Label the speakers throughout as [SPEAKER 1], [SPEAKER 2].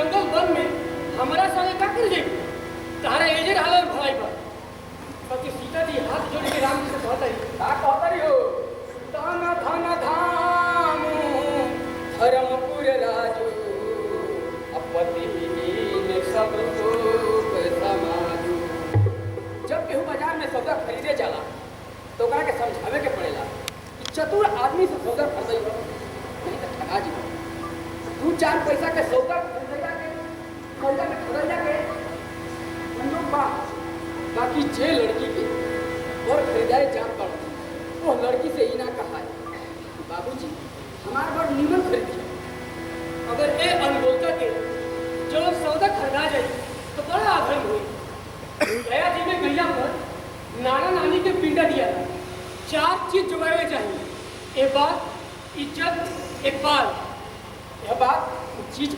[SPEAKER 1] जंगल वन में हमारा संगे का कर जाए तारा एजे हाल भलाई पर पति सीता जी हाथ जोड़ के राम जी से कहता रही हो दाना धाना धाम धर्मपुर राजू अपति ने सब सुख समाजू। जब केहू बाजार में सौदा खरीदे जाला तो ओकरा के समझावे के पड़ेला कि चतुर आदमी से सौदा खरीदई नहीं तो ठगा जी। 2-4 पैसा के सौदा खरीदा के बंदूक बा बाकी जे लड़की के और खरीदाए जान पड़ वो लड़की से ही ना कहा है बाबूजी हमारे बार नीमन खरीदी अगर ए अनबोलता के जो सौदा खरीदा जाए तो बड़ा आभरण हुई। गया जी में गैया पर नाना नानी के पिंडा दिया था 4 चीज जुगाड़े चाहिए एक बात इज्जत एक बात यह बात चीज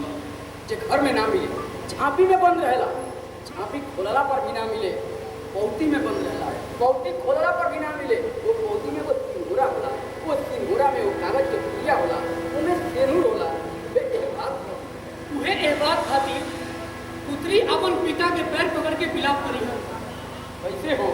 [SPEAKER 1] जो घर में ना मिले झांपी में बंद रहेला झांपी खोलला पर भी ना मिले पौती में बंद रहेला पौती खोलला पर भी ना मिले वो पौती में वो सिंगूरा होला वो सिंगूरा में वो कागज के पुड़िया होला उनमें सेनूर होला उहे ए बात खातिर पुत्री अपन पिता के पैर पकड़ के विलाप करी है कैसे हो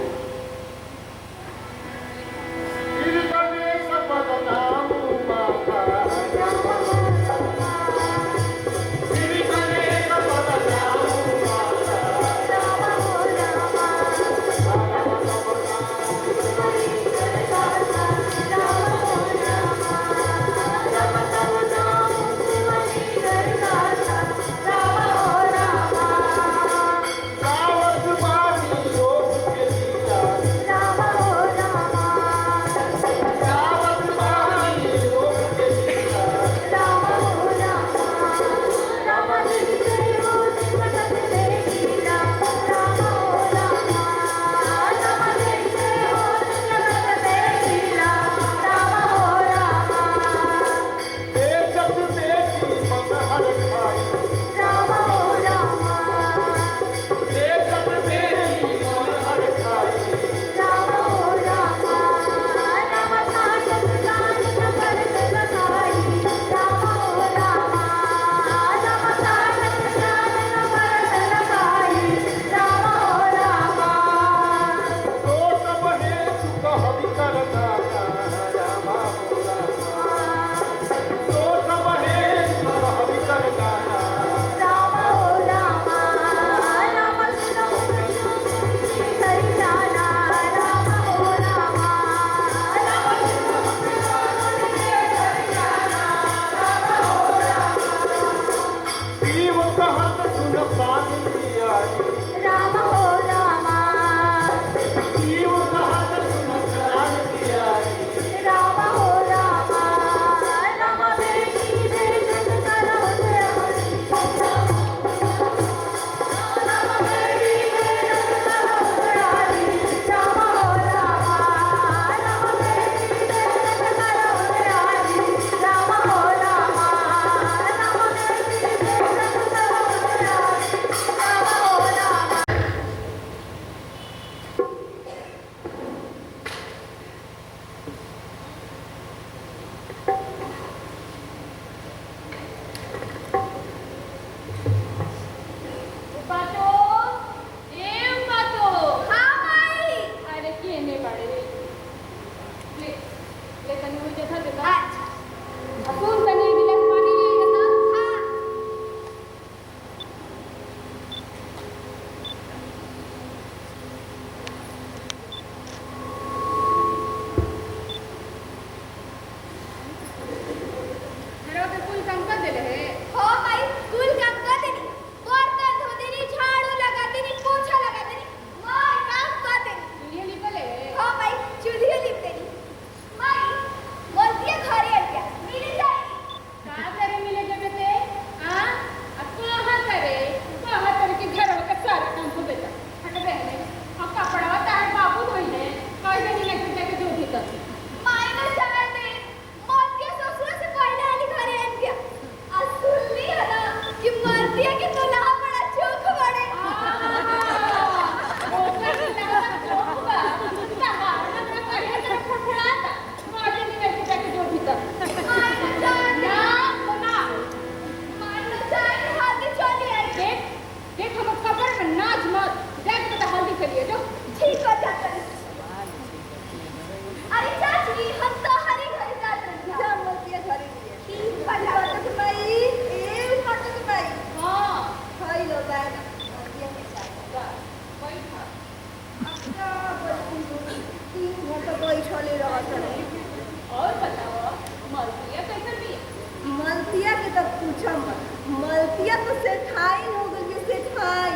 [SPEAKER 2] तो सेठाई हो गई सेठाई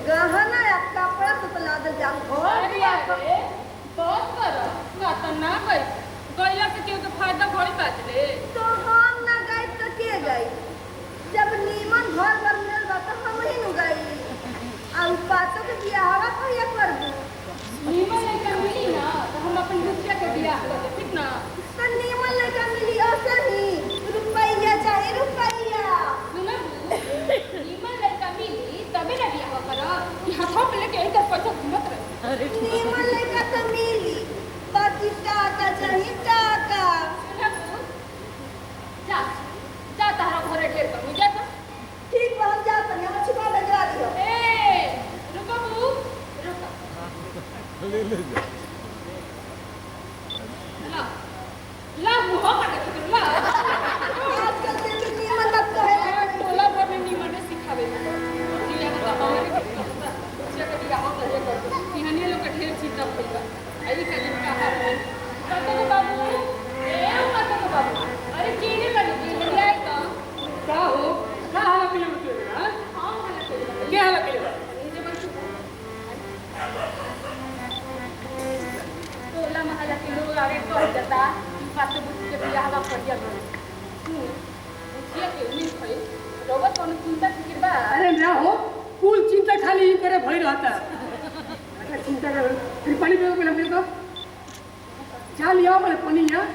[SPEAKER 2] गहना या कपड़ा से तो लादल जा घर दिया
[SPEAKER 3] अरे बहुत करो ना तो ना गई गईला से क्यों तो फायदा घोड़ी बात ले
[SPEAKER 2] तो हम ना गई तो के गई जब नीमन घर पर मिल बा तो हम ही नु गई आ पातो के बियाहवा कहिया करबू
[SPEAKER 3] नीमन लड़का मिली ना तो हम अपन बुचिया के बियाह कर दे ठीक ना
[SPEAKER 2] तो नीमन लड़का मिली ऐसे ही रुपया चाहे रुपया
[SPEAKER 3] सुना नीमन लड़का मिली तबे ना बियाह करा कि हाथों पे लेके इधर पैसा घूमत रहे
[SPEAKER 2] नीमन लड़का तो मिली बाकी टाका चाहिए टाका
[SPEAKER 3] सुना जा जा तारा घरे ढेर कर मुझे तो
[SPEAKER 2] ठीक बा हम जात नहीं हम छिपा लगा दियो
[SPEAKER 3] ए रुको बू रुको
[SPEAKER 4] ले ले जा
[SPEAKER 3] ला ला मुंह काट के ला
[SPEAKER 2] आजकल से नीमन मत कहे
[SPEAKER 3] बोला पर नहीं मने सिखावे ये ना हमारे बच्चे का बियाह हो गया कर इहने लोग का ढेर चिंता होगा आई का दिन का हाल है काका बाबू ए काका बाबू अरे चीनी कर दी ले आई तो
[SPEAKER 1] का हो का हाल के लिए बतले हां
[SPEAKER 3] हां हाल के
[SPEAKER 1] क्या हाल के लिए
[SPEAKER 3] ये बन टोला महला के लोग आगे कह देता पाते बुच्ची के बियाह का कर दिया करो बुच्चिया के उम्मीद भई रोबत कोनो चिंता फिक्र बा
[SPEAKER 1] अरे ना हो कुल चिंता खाली करे भई रहता अच्छा चिंता कर फिर पानी पियो पहले मेरे को जा लिया मैंने पानी यहाँ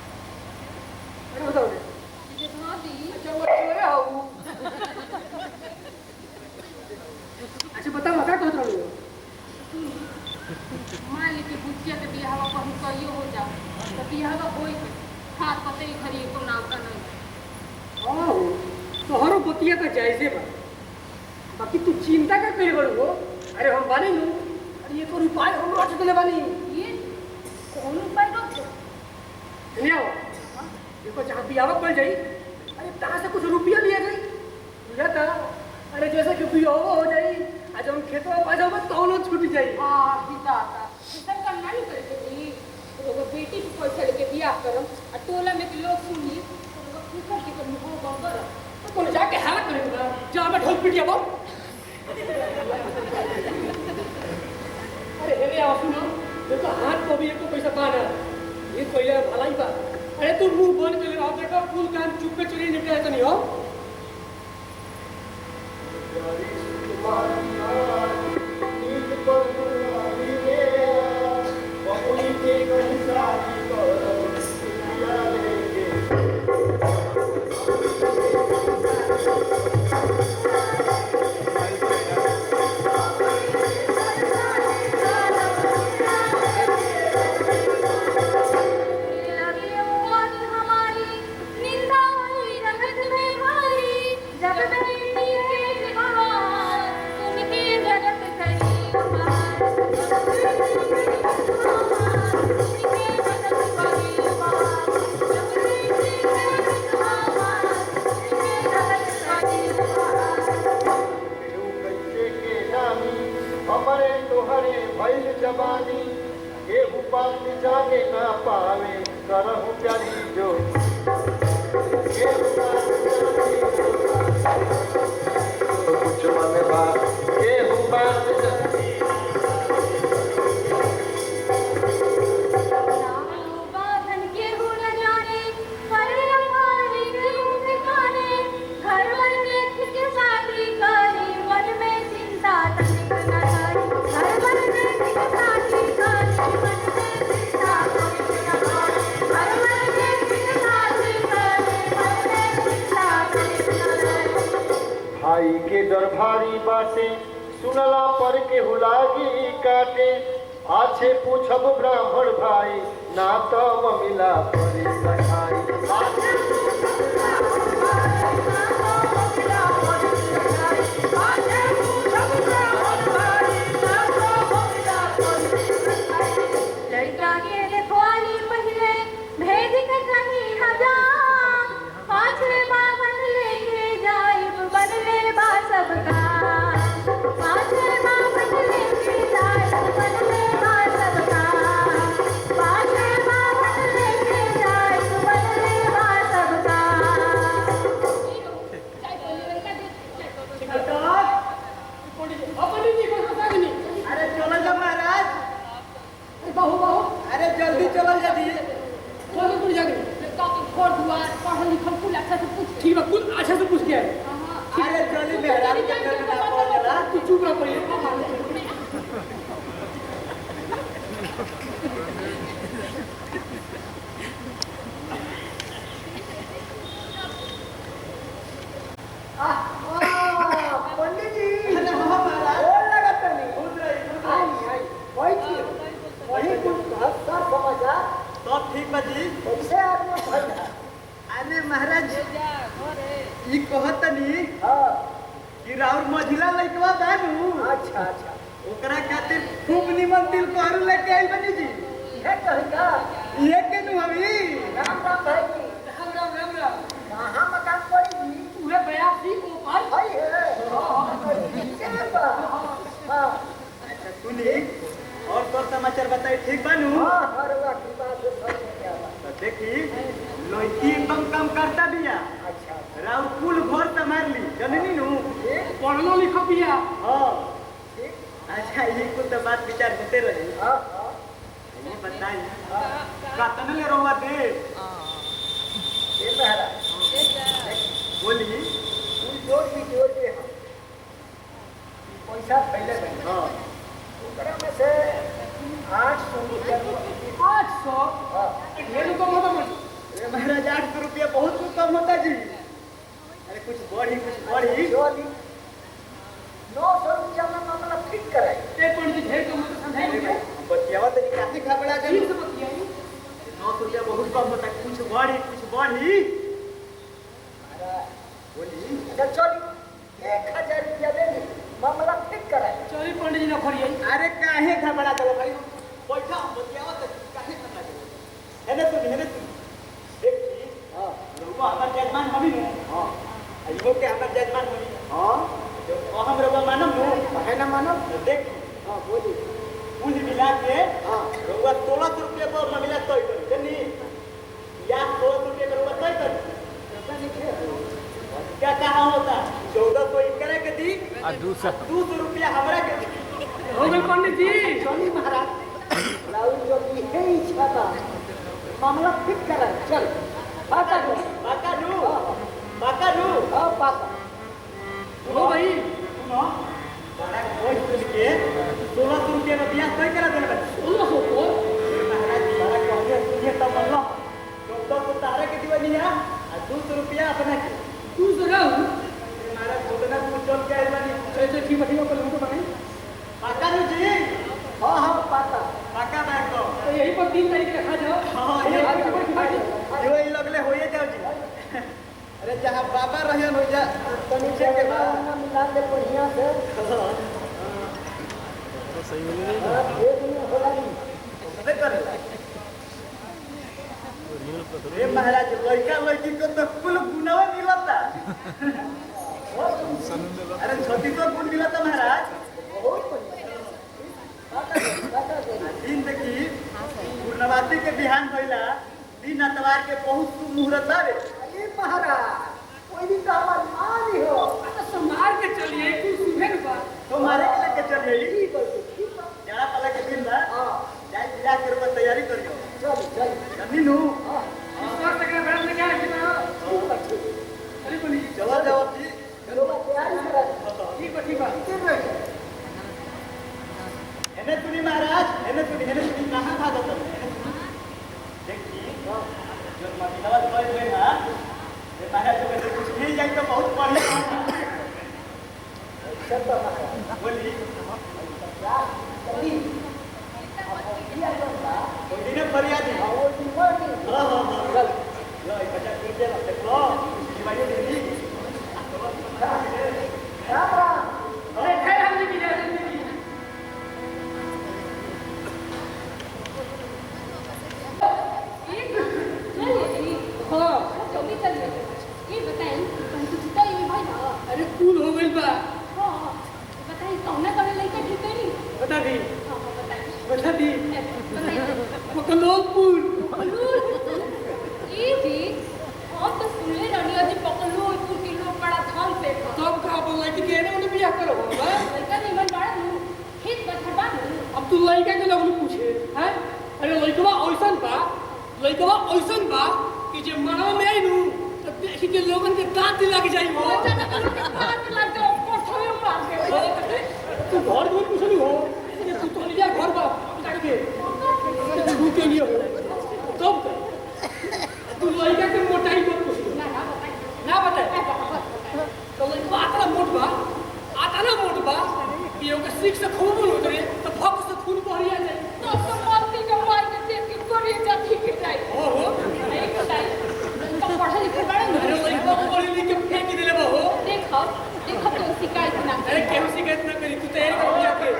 [SPEAKER 1] अरे बताओ
[SPEAKER 3] ये धो दी
[SPEAKER 1] अच्छा वो चोरे हो अच्छा बताओ क्या कहत रहो
[SPEAKER 3] मान ली कि बुच्चिया के बियाह कहीं कहियो हो जा तो बियाह होई हाथ पते ही खरी को नाम का नहीं
[SPEAKER 1] आओ तोहरो बतिया का जायजे बा बाकी तू चिंता का करे बड़ो हो अरे हम बानी नु अरे ये तो उपाय हम रोज देले बानी
[SPEAKER 3] ये कौन उपाय रोक
[SPEAKER 1] नहीं आओ देखो जहाँ बियाह पड़ जाई अरे तहाँ से कुछ रुपया लिया जाई बुझा था अरे जैसे कि बियाह हो जाई आज हम खेतों में बाजा में कौनो छूट जाई
[SPEAKER 3] हां बिताता सब काम नहीं करे के एगो बेटी के पैसा लेके बियाह करम आ टोला में के लोग सुनी तो फिकर के कमी हो बंगर
[SPEAKER 1] तो कौन जाके हालत करे बा जहाँ में ढोल पिटिया बो अरे हेले आओ सुनो देखो हाथ को भी एक पैसा पाना ये कोई भलाई बा अरे तू मुंह बंद कर रहा देखो फुल काम चुप पे चली निकले तो नहीं हो
[SPEAKER 5] जवानी केहू बात जाने ना पावे करहु प्यारी जो कुछ मन बात केहू बात
[SPEAKER 3] बाधन के हो न जाने पर हमारे क्यों ठिकाने घर में देख के शादी करी मन में चिंता तनिक न करी घर में देख के शादी करी मन में चिंता तनिक न करी घर में देख के शादी करी मन में चिंता तनिक न करी
[SPEAKER 5] भाई के डर भारी बाटे सुनला पर के हुलागी काटे आछे पूछब ब्राह्मण भाई ना तो मिला परे सखाई
[SPEAKER 3] लड़का के रखवाली पहले भेज के कहीं हजार पाछे बावन लेके जाइब बनले बा सबका पाछे बावन लेके जाइब बनले बा सबका पाछे बावन
[SPEAKER 1] जल्दी चला जाती है कौन कुल जाके
[SPEAKER 3] घर दुआर पढ़ल लिखल कुल अच्छा से पूछ
[SPEAKER 1] ठीक है कुल अच्छा से पूछ के आए
[SPEAKER 5] अरे चली मेहरारू के घर में ना पड़ जाला
[SPEAKER 1] तू चुप रह पड़ी
[SPEAKER 2] पंडित जी
[SPEAKER 5] अरे हाँ महाराज
[SPEAKER 2] और लगत नहीं
[SPEAKER 5] खुद रही
[SPEAKER 2] आई बैठी वही कुछ सब समाचार
[SPEAKER 5] सब ठीक बा जी
[SPEAKER 2] कैसे आदमी भाई
[SPEAKER 5] अरे महाराज ई कहतनी
[SPEAKER 2] हाँ
[SPEAKER 5] कि राउर मझिला लइकवा बानू
[SPEAKER 2] अच्छा अच्छा
[SPEAKER 5] ओकरा खातिर खूब निमन तिल कहरु लेके आइल बनी जी
[SPEAKER 2] ये कहेगा
[SPEAKER 5] ये के नु हमी
[SPEAKER 2] राम राम भाई जी
[SPEAKER 1] राम राम राम राम
[SPEAKER 2] कहाँ मकान पड़ी जी
[SPEAKER 1] पूरे बयासी ऊपर
[SPEAKER 2] भाई है हाँ
[SPEAKER 5] अच्छा सुनी और तो समाचार बताई ठीक बानू
[SPEAKER 2] हाँ हर वक्त की बात से समझ में क्या बात
[SPEAKER 5] तो देखी लइकी एकदम काम करता बिया
[SPEAKER 2] अच्छा
[SPEAKER 5] राउर कुल घर संभाल ली जननी नु
[SPEAKER 1] पढ़लो लिखो पिया
[SPEAKER 5] हां
[SPEAKER 2] ठीक
[SPEAKER 5] अच्छा ये कुल तो बात विचार होते रहे
[SPEAKER 2] हाँ हाँ
[SPEAKER 5] ये बताई कतन ले रहुआ दे
[SPEAKER 2] ये मेहरा
[SPEAKER 5] बोली
[SPEAKER 2] कुल जोड़ के हम पैसा पहले देंगे
[SPEAKER 5] हां
[SPEAKER 2] ओकरा में से 800 रुपया
[SPEAKER 1] 800
[SPEAKER 2] हाँ
[SPEAKER 1] ये लोग को मत
[SPEAKER 5] अरे महाराज 800 रुपया बहुत कम होता जी अरे कुछ बढ़ी
[SPEAKER 2] जोली 900 रुपया में मामला फिट कराए
[SPEAKER 1] एक पंडित जी ढेर को मत समझाइए
[SPEAKER 5] बतियावा तनी काफी घबरा
[SPEAKER 1] ठीक
[SPEAKER 5] गई
[SPEAKER 1] से बतियाइए
[SPEAKER 5] 900 रुपया बहुत कम होता कुछ बढ़ी बोली
[SPEAKER 2] अच्छा चली 1000 रुपया देंगे मामला फिट कराए
[SPEAKER 1] चलिए पंडित जी न खड़िए
[SPEAKER 5] अरे काहे घबरा गलो भाई बैठा हम बतियावा तनी काहे घबरा गलो हेने तू देखी
[SPEAKER 2] हाँ
[SPEAKER 5] रउआ हमर जजमान हमी नु हां अइहो के हमर जजमान हमी हां तो हम रउआ मानम नु
[SPEAKER 2] काहे ना मानो
[SPEAKER 5] देखी
[SPEAKER 2] हाँ बोली
[SPEAKER 5] कुल मिला के
[SPEAKER 2] हाँ
[SPEAKER 5] रउआ 1600 रुपया पर मामला तय कर जनी या 1600 रुपया पर रउआ तय कर
[SPEAKER 2] पैसा लिखे
[SPEAKER 5] क्या कहा होता 1400 इनकरे के दी
[SPEAKER 4] आ 200
[SPEAKER 5] रुपया हमरा के दी
[SPEAKER 1] हो गए पंडित जी
[SPEAKER 2] चली महाराज राहुल जो की है इच्छा था मामला फिट कराए चल बात कर
[SPEAKER 5] बाका नु
[SPEAKER 2] हाँ हाँ बात
[SPEAKER 1] हो भाई
[SPEAKER 5] सुनो बड़ा खोज कुल के 1600 रुपया में ब्याज तय करा देले बच्चे
[SPEAKER 1] 1600 को
[SPEAKER 5] महाराज बड़ा कहले सुनिए तब मल्ला 1400 तारे के दीवानी है आ 200 रुपया अपना के
[SPEAKER 1] तू तो रहू
[SPEAKER 5] महाराज छोटना कुछ चल के आइल बानी
[SPEAKER 1] चल ठीक है कल हमको बनाई
[SPEAKER 5] बाका नु जी
[SPEAKER 2] हाँ हाँ पाता
[SPEAKER 5] बाका बैंक को
[SPEAKER 1] तो यही पर 3 तारीख रखा जाओ
[SPEAKER 5] हाँ,
[SPEAKER 1] ये
[SPEAKER 5] ये-
[SPEAKER 1] आगे ऊपर खिला दे
[SPEAKER 5] जो ई लगले होइए जाओ जी अरे जहां बाबा रहन हो जा
[SPEAKER 2] तनी
[SPEAKER 5] नीचे के बाद
[SPEAKER 2] ना मिला दे बढ़िया से
[SPEAKER 4] सही मिले
[SPEAKER 2] हाँ, एक दिन होला नहीं
[SPEAKER 5] अबे करे ए महाराज लड़का लड़की को तो कुल गुनावा मिलता अरे छोटी तो गुण मिलता महाराज
[SPEAKER 2] बहुत बढ़िया बात कर
[SPEAKER 5] दिन देखी पूर्णवासी के बिहान भइला दिन अतवार के बहुत शुभ मुहूर्त बारे
[SPEAKER 2] अरे महाराज कोई भी तो हमारी माँ ही हो
[SPEAKER 1] तो संभाल के चलिए तू सुबह के बाद
[SPEAKER 5] तुम्हारे के लेके चलिए
[SPEAKER 2] ठीक है ठीक है
[SPEAKER 5] जड़ा पला के दिन बा
[SPEAKER 2] हाँ
[SPEAKER 5] जाए बियाह के रूप तैयारी करियो
[SPEAKER 2] चल चल
[SPEAKER 5] जमीन हूं
[SPEAKER 2] हाँ
[SPEAKER 1] इस वक्त तक बैठ ले क्या है
[SPEAKER 2] ठीक है ठीक है
[SPEAKER 1] अरे पंडित जी
[SPEAKER 5] चलो जाओ जी
[SPEAKER 2] चलो मैं तैयारी करा
[SPEAKER 1] ठीक है
[SPEAKER 2] कितने बजे
[SPEAKER 5] हेने सुनी महाराज हेने सुनी कहां भागत हो देखी जो मदिनवा कोई हुए ना ये महाराज को कुछ मिल जाए तो बहुत बढ़िया
[SPEAKER 2] सब तो महाराज
[SPEAKER 5] बोली
[SPEAKER 2] क्या कभी अब किया जाता
[SPEAKER 5] कोई दिन
[SPEAKER 1] लइकवा ऐसन बा कि जे मरवा में आई नु तो देखि के लोगन के दांत लग जाई हो
[SPEAKER 2] दांत लग जाओ कोठवे मार के
[SPEAKER 1] तू घर में कुछ नहीं हो ये तू तो लिया घर बा जाके के तू के लिए हो तब तू लइका के मोटाई मत पूछ ना बताए तो लइका आतना मोट बा कि ओके सीख से खून बोल उतरे तो भक से खून बहरिया जाए
[SPEAKER 2] तो समाप्ति के मार के देख के कोरी जाती के जाए
[SPEAKER 1] ओहो
[SPEAKER 2] नहीं बताई तो पढ़ा लिखा बड़ा
[SPEAKER 1] अरे लइका पढ़ी लिख के फेंक देले बा हो
[SPEAKER 2] देखो तो शिकायत ना
[SPEAKER 1] अरे केहू शिकायत ना करी तू तैयारी कर लिया के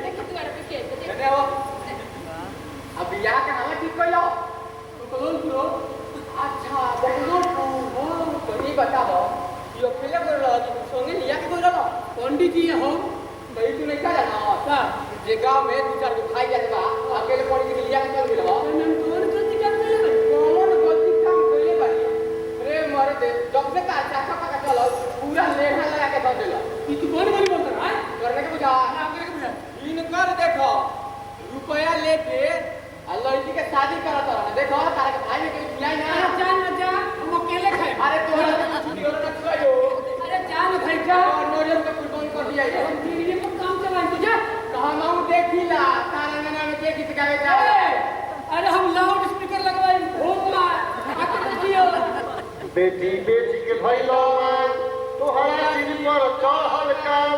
[SPEAKER 2] देखो तू अरे पे के
[SPEAKER 6] कहने हो अब बियाह के हमें ठीक कर लो
[SPEAKER 1] तो कलोल ब्रो
[SPEAKER 6] अच्छा बहुत तो ये बताओ ये अकेले कर रहा है संगे लिया के कर रहा
[SPEAKER 1] पंडित जी हो
[SPEAKER 6] भाई तू नहीं क्या जाना
[SPEAKER 1] का
[SPEAKER 6] जे गांव में दो चार को खाई जाते बा अकेले पड़ी के लिया के चल गेलवा
[SPEAKER 1] मैंने कौन गलती कर देले
[SPEAKER 6] कौन गलती काम कइले बानी अरे मारे दे जब से कार चाका पका चलो पूरा लेढ़ा लगा के दे देला
[SPEAKER 1] कि तू कौन बोली बोलता है
[SPEAKER 6] करने के बुझा
[SPEAKER 1] ना करके बुझा
[SPEAKER 6] इनकर देखो रुपया लेके लड़की के शादी करत रहा देखो तारा के भाई के खिलाई ना
[SPEAKER 1] जा हम अकेले खाए
[SPEAKER 6] अरे तोरा तो छुट्टी होला ना छुआयो
[SPEAKER 1] अरे जा ना भाई जा
[SPEAKER 6] और नोजल तो कुछ बंद कर दिया है
[SPEAKER 1] हम टीवी पर काम चलाएं तो जा
[SPEAKER 6] कहा मैं देखिला तारा नाना में के गीत गावे जा
[SPEAKER 1] अरे हम लाउड स्पीकर लगवाए भोला आके देखियो
[SPEAKER 5] बेटी बेटी के भैलो तोहरा दिल पर चढ़ल काम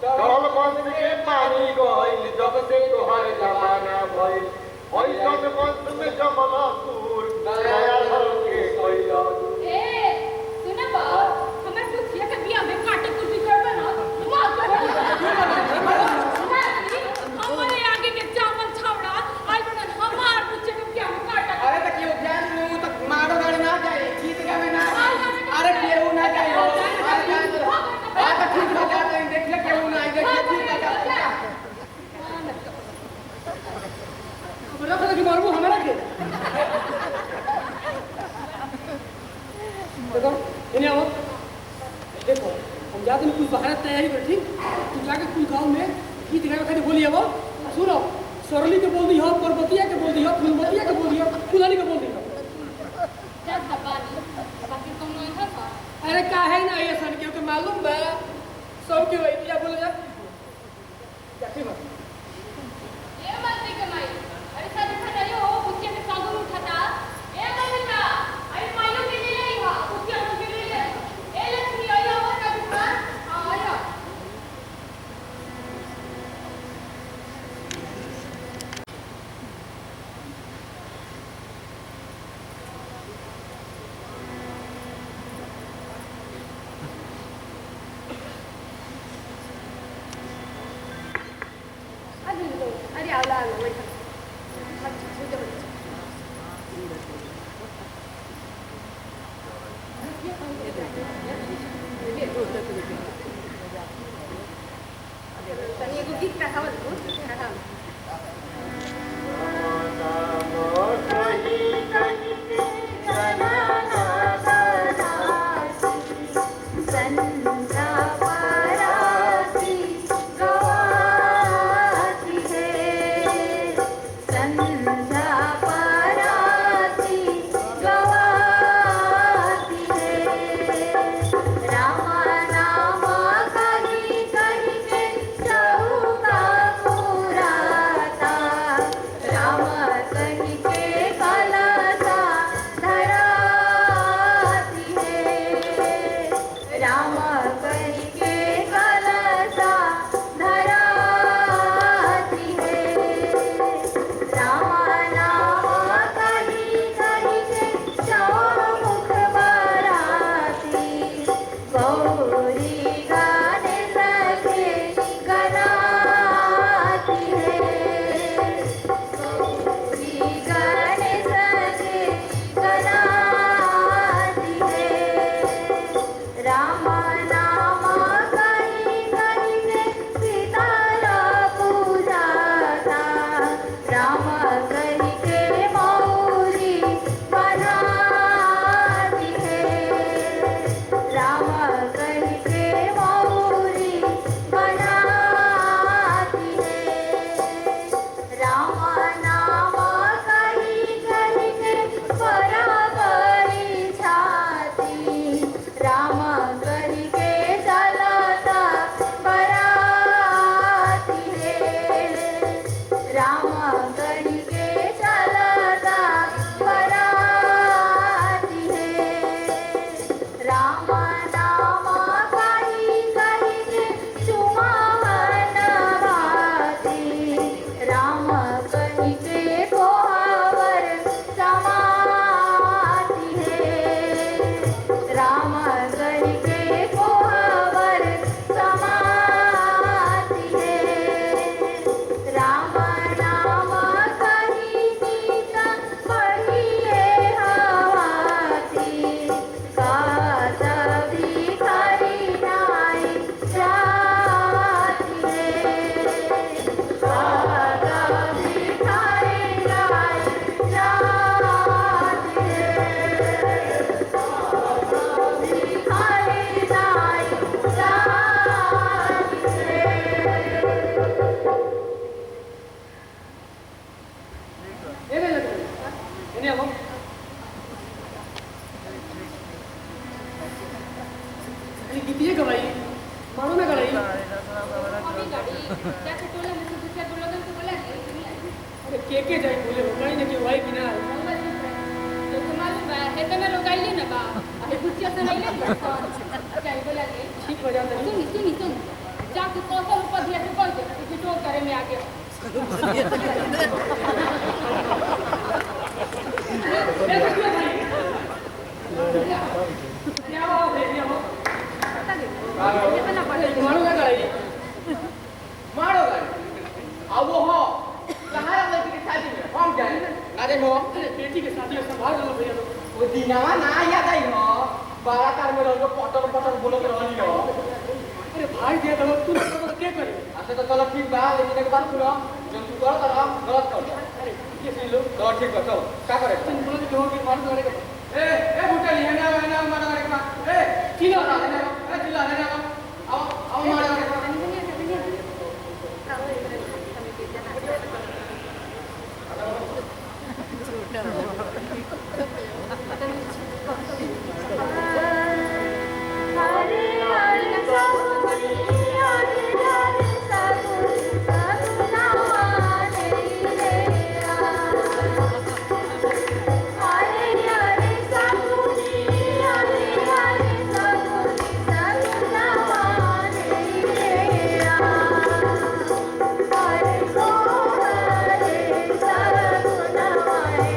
[SPEAKER 5] चढ़ल बंद के पानी गइल जब से तोहर जमाना भइल ऐसन बंद में जमला सूर दया धर के कइला
[SPEAKER 2] ए सुना बा हमर दुखिया के बियाह में काटे कुटी करबे ना मार हमारे आगे के चावल छावड़ा आई बना हमार पूछे के बियाह में काटा
[SPEAKER 6] अरे तक यो ज्ञान में तक मारो गाड़ी ना जाए गीत गावे ना अरे केहू ना जाए आ तो ठीक हो जाते हैं देख ले केहू ना आई देख ठीक हो जाता
[SPEAKER 1] हमरा तो कि मारबो हमरा के देखो इन्हें आओ देखो हम जाते हैं कुछ बाहर तैयारी कर ठीक तू जाके कुल गांव में गीत गावे खातिर बोली अब सुनो सरली के बोल दी हो पर्वतिया के बोल दी हो फुलमतिया के बोल दी हो फुलानी के बोल दी हो
[SPEAKER 2] जा बानी बाकी तुम नहीं था
[SPEAKER 1] अरे काहे ना ये सन के मालूम बा सब के वैदिया बोले जा जाके मत
[SPEAKER 2] ए मल्टी कमाई अरे साथ खड़ा हो पूछे के सागुन उठाता ए मल्लिका अरे माइलो के ले आई हा पूछे के ले ले ए लक्ष्मी आई हो का दुकान आया अरे आला आला बैठा तनी एगो गीत का खबर दो
[SPEAKER 3] संध्या पाराती गवाती है
[SPEAKER 1] इन्हें हम कितनी गवाई मानो ना गवाई
[SPEAKER 2] अभी गाड़ी क्या टोला में से दूसरा दो लोगों को बोला है
[SPEAKER 1] अरे के जाए बोले हो कहीं ना कि वाई कि ना
[SPEAKER 2] तो मालूम है तो मैं रोकाइले ना बा अरे बुच्चिया से नहीं ले क्या बोला ले
[SPEAKER 1] ठीक हो जाता
[SPEAKER 2] सुन जाके 100 रुपया दिया से बोल दे कि टोल करे में आगे
[SPEAKER 1] क्या हो भेजिए हो मारो ना गवाई
[SPEAKER 6] मारो गाड़ी अब वो हो कहाँ लड़की की शादी में हम जाए ना दे हो
[SPEAKER 1] अरे बेटी के शादी में संभाल लो भैया
[SPEAKER 6] वो दिनावा ना याद आई हो बारात में रहो पटर बोलो के रहनी हो
[SPEAKER 1] अरे भाई दे दो तू तो क्या करे
[SPEAKER 6] अच्छा तो चलो ठीक बा लेकिन एक बात सुनो जो तू कर गलत कर
[SPEAKER 1] अरे ये सही लो
[SPEAKER 6] तो ठीक बा चलो क्या करे
[SPEAKER 1] तुम बोलो कि हो कि मार करेगा
[SPEAKER 6] ए बुटली है ना मारो करे का ए
[SPEAKER 1] चिल्ला
[SPEAKER 6] चिल्ला है ना आओ मारो करे का
[SPEAKER 3] हरे हरे साकुनी हरे हरे साकुनी सगुनावाने रे हरे हरे साकुनी हरे हरे साकुनी सगुनावाने रे हरे को हरे सगुनावाने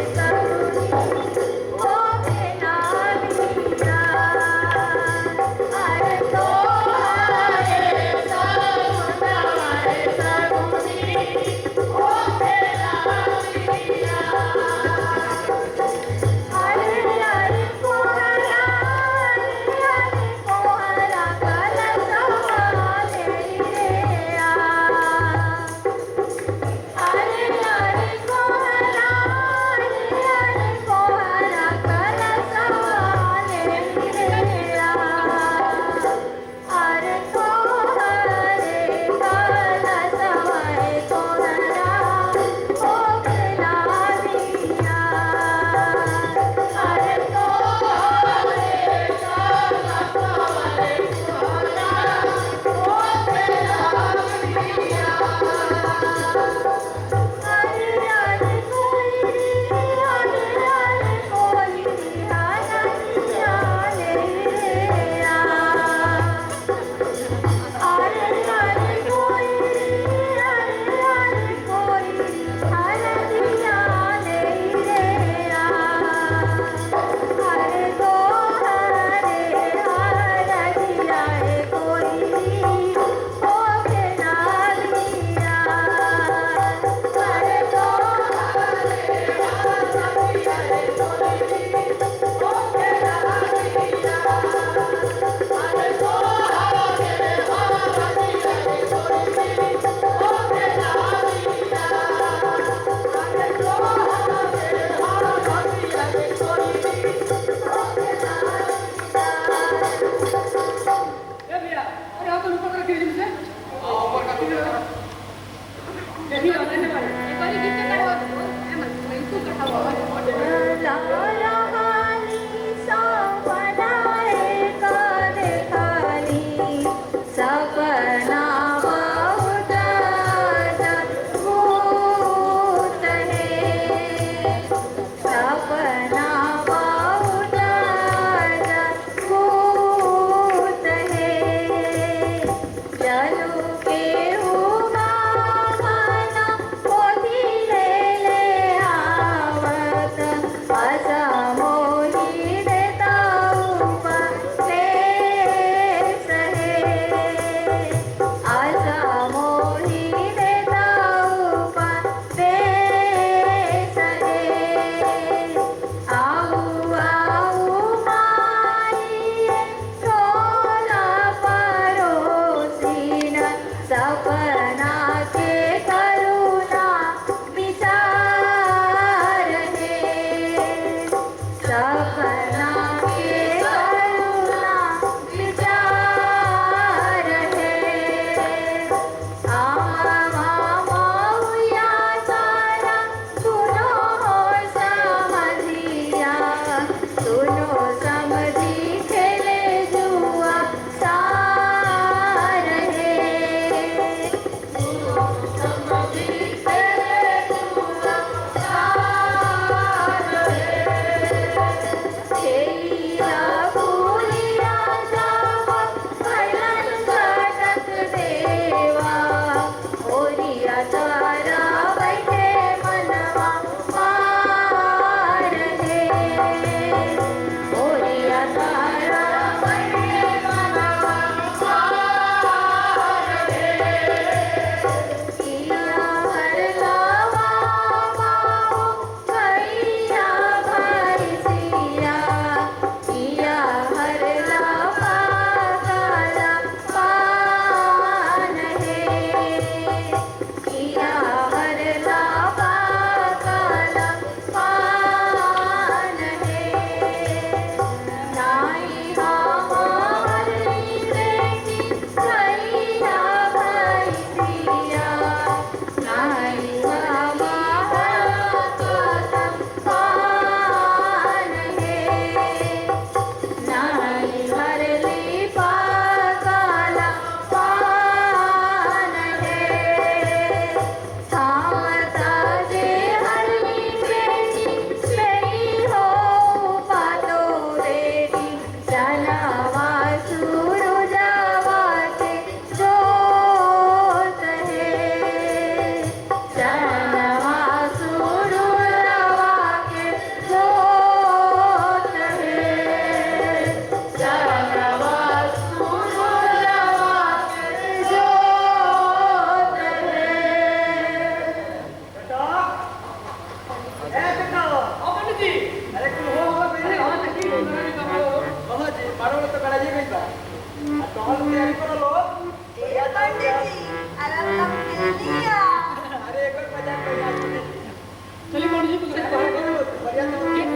[SPEAKER 6] बा आ तोहर तैयारी कर लो
[SPEAKER 3] ये पंडित जी अरे हम के लिया
[SPEAKER 6] अरे एक और मजाक कर यार
[SPEAKER 1] चलिए पंडित जी कुछ
[SPEAKER 6] बढ़िया तो
[SPEAKER 3] भैया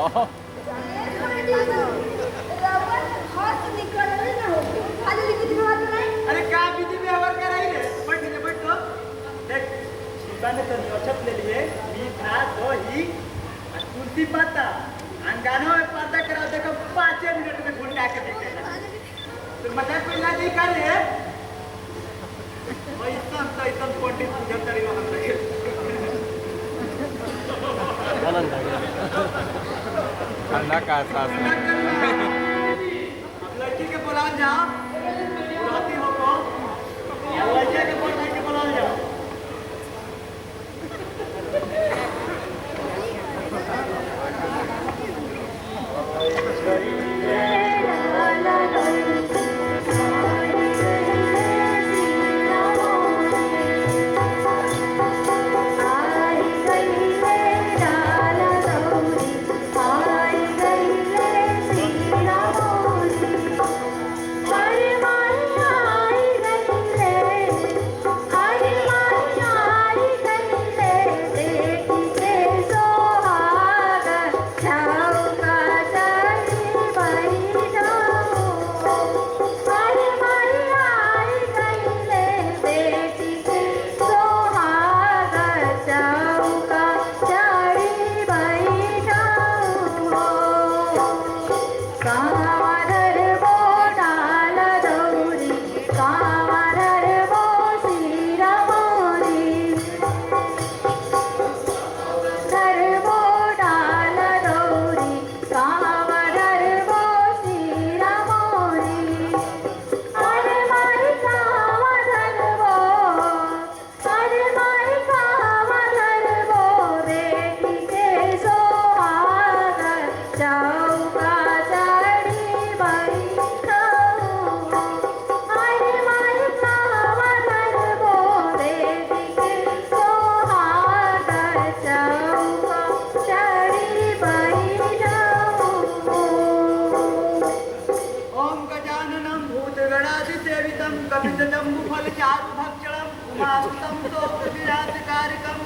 [SPEAKER 4] हाँ
[SPEAKER 6] अरे क्या विधि व्यवहार कराई रे बैठ तो देख शिवा ने तो नियोछत ले लिए मीठा दही और तुलसी पत्ता अंगानो में पर्दा करा देखो 5 मिनट में घुटा के देखेगा तो मजाक कोई ना नहीं कर ले भाई इतना पंडित पूजा करी हम लगे
[SPEAKER 4] आनंद आ गया ठंडा का एहसास
[SPEAKER 6] अब लड़की के बुला जाओ बुलाती हो को लड़के के बुला जाओ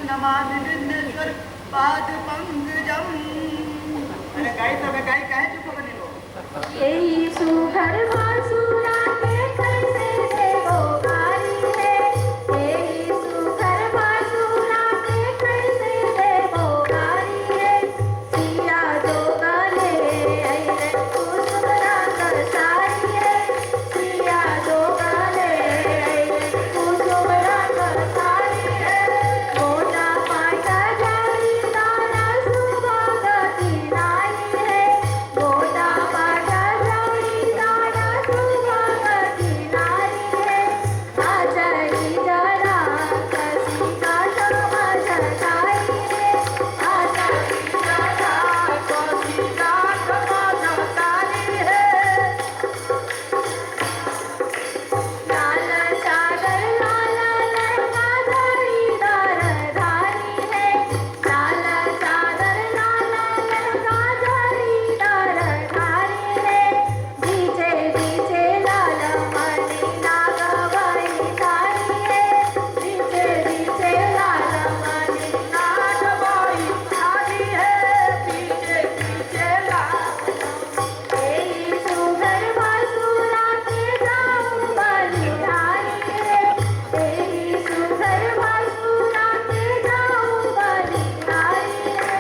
[SPEAKER 6] नमामि विघ्नेश्वर पाद पंकजम। अरे गाय तो मैं गाय काहे चुप बने लो
[SPEAKER 3] यही सुघर भासुरा के कैसे देवो गारी है यही सुघर भासुरा के कैसे देवो गारी है सिया जो गले ऐले कुसुमरा करसारी है सिया जो गले ऐले कुसुमरा करसारी है मोटा पाटा जारी तारा सुभागती नाई है मोटा पाटा जारी तारा सुभागती नाई है आचरी जरा कसी का समाचारी है आचरी जरा कसी का समाचारी है लाल चादर लाल लहंगा धारीदार धारी है लाल चादर लाल लहंगा धारीदार धारी है पीछे पीछे लाल मणि नागवाई धारी है पीछे पीछे लाल मणि नागवाई धारी है पीछे पीछे लाल यही सुघर भासुरा के जाऊं बलिहारी है यही सुघर भासुरा के जाऊं बलिहारी है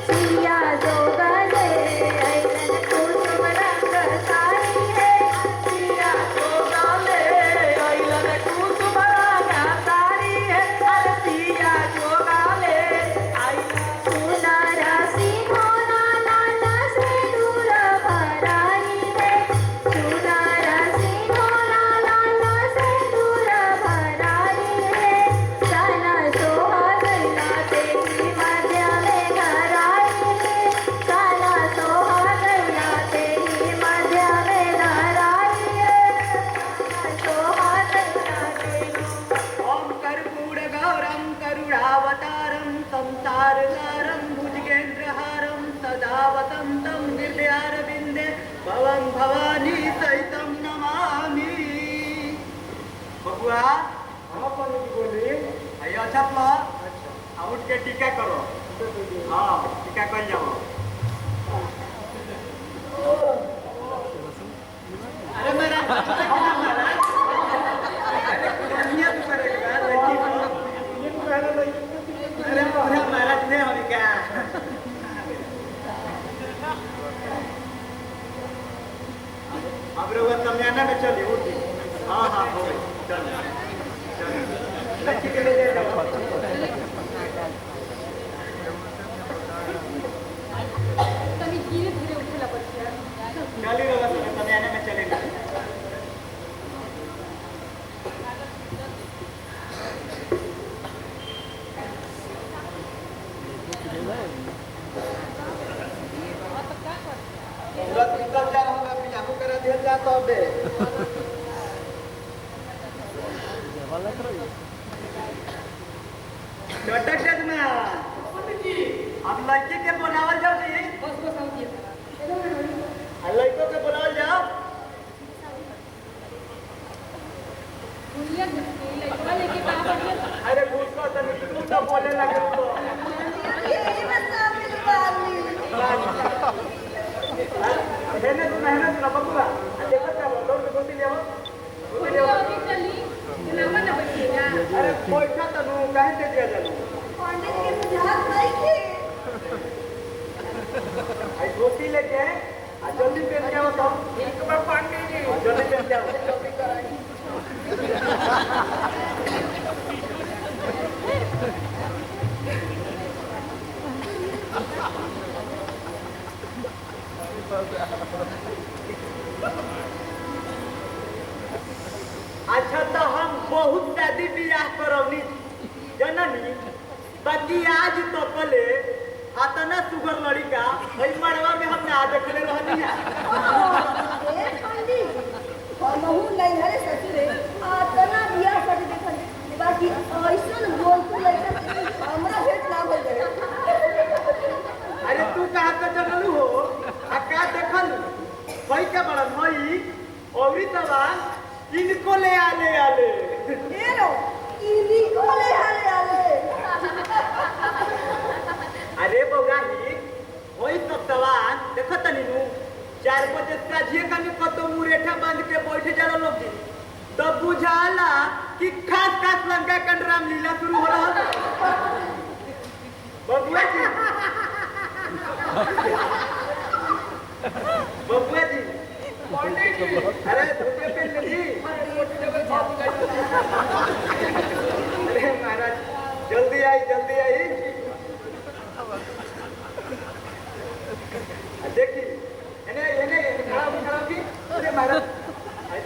[SPEAKER 3] सिया जो गले ऐलन कुसुम रंग सारी है सिया जो गले ऐलन कुसुम रंग सारी है अरे सिया जो गले ऐलन सुनर सिंहोना लाला से दूर भराई है सुनर सिंहोना लाला से दूर भराई है सन सोहगैला तेरी मध्य में घर आई है सन सोहगैला तेरी मध्य में घर आई है सोहगैला तेरी
[SPEAKER 6] ओम कर्पूर गौरम करुणावतारम संसारसारम भुजगेन्द्रहारम सदा वसंतम हृदयारविंदे भवं भवानी सहितम नमामि। बबुआ
[SPEAKER 5] हाँ पंडित जी बोलिए।
[SPEAKER 6] आइए अच्छा उठ के टीका करो। हाँ टीका कर जाओ। अरे मेरा अरे दुनिया तो करेगा लड़की को अरे पूरा महाराज ने हो क्या अब रोगा कमियाना में चलिए उठी हाँ हाँ हो गई चल लड़की के लिए
[SPEAKER 2] तभी धीरे धीरे उठेला पड़ता
[SPEAKER 6] चलिए रोगा कमियाना में चलेंगे पूरा निकल जा रहा है बियाह करा दिया जाता है चटक दे में अब लड़की के बोलावल जाओ जी
[SPEAKER 1] बस बस हम दिए
[SPEAKER 6] लड़कों के बोलावल जाओ
[SPEAKER 2] दुनिया लड़का लेके कहां पर गया
[SPEAKER 6] अरे घूसको तो तू तो बोले लगे तो मेहनत ना बबुआ देखो क्या लोग गोटी ले
[SPEAKER 2] वो अभी चली नंबर न बचिएगा
[SPEAKER 6] अरे पैसा तो नु काहे दे दिया जानो
[SPEAKER 3] पंडित के बुझात नहीं थी
[SPEAKER 6] आई गोटी लेके आ जल्दी पे जाओ तो
[SPEAKER 1] एक बार पंडित जी
[SPEAKER 6] जल्दी पे जाओ
[SPEAKER 1] जल्दी कराइए
[SPEAKER 6] अच्छा तो हम बहुत शादी बियाह करौनी जननी बाकी आज तो पले आतना सुगर लड़का भाई मरवा में हम ना देखले रहनी है
[SPEAKER 3] ए पंडित हमहू नहीं हरे ससुरे आतना बियाह कर देखल बाकी ऐसन बोलतू लइका हमरा भेट ना हो जाए
[SPEAKER 6] अरे तू कहाँ पे जगलू हो आ का देखल भाई का बड़ा भाई औरी तवा इनको ले आले आले
[SPEAKER 3] ए रो इनी को ले आले आले
[SPEAKER 6] अरे बौराही वही सब सवाल देखो तनी नु 4 बजे साझिए का कतो मुरेठा बांध के बैठे जाला लोग जी तब बुझाला कि खास खास लंका कंडराम लीला शुरू हो रहा है बबुआ जी बबुआ जी
[SPEAKER 1] पंडित जी
[SPEAKER 6] अरे धोखे पहन ली अरे महाराज जल्दी आई देखी एने एने खड़ा की अरे महाराज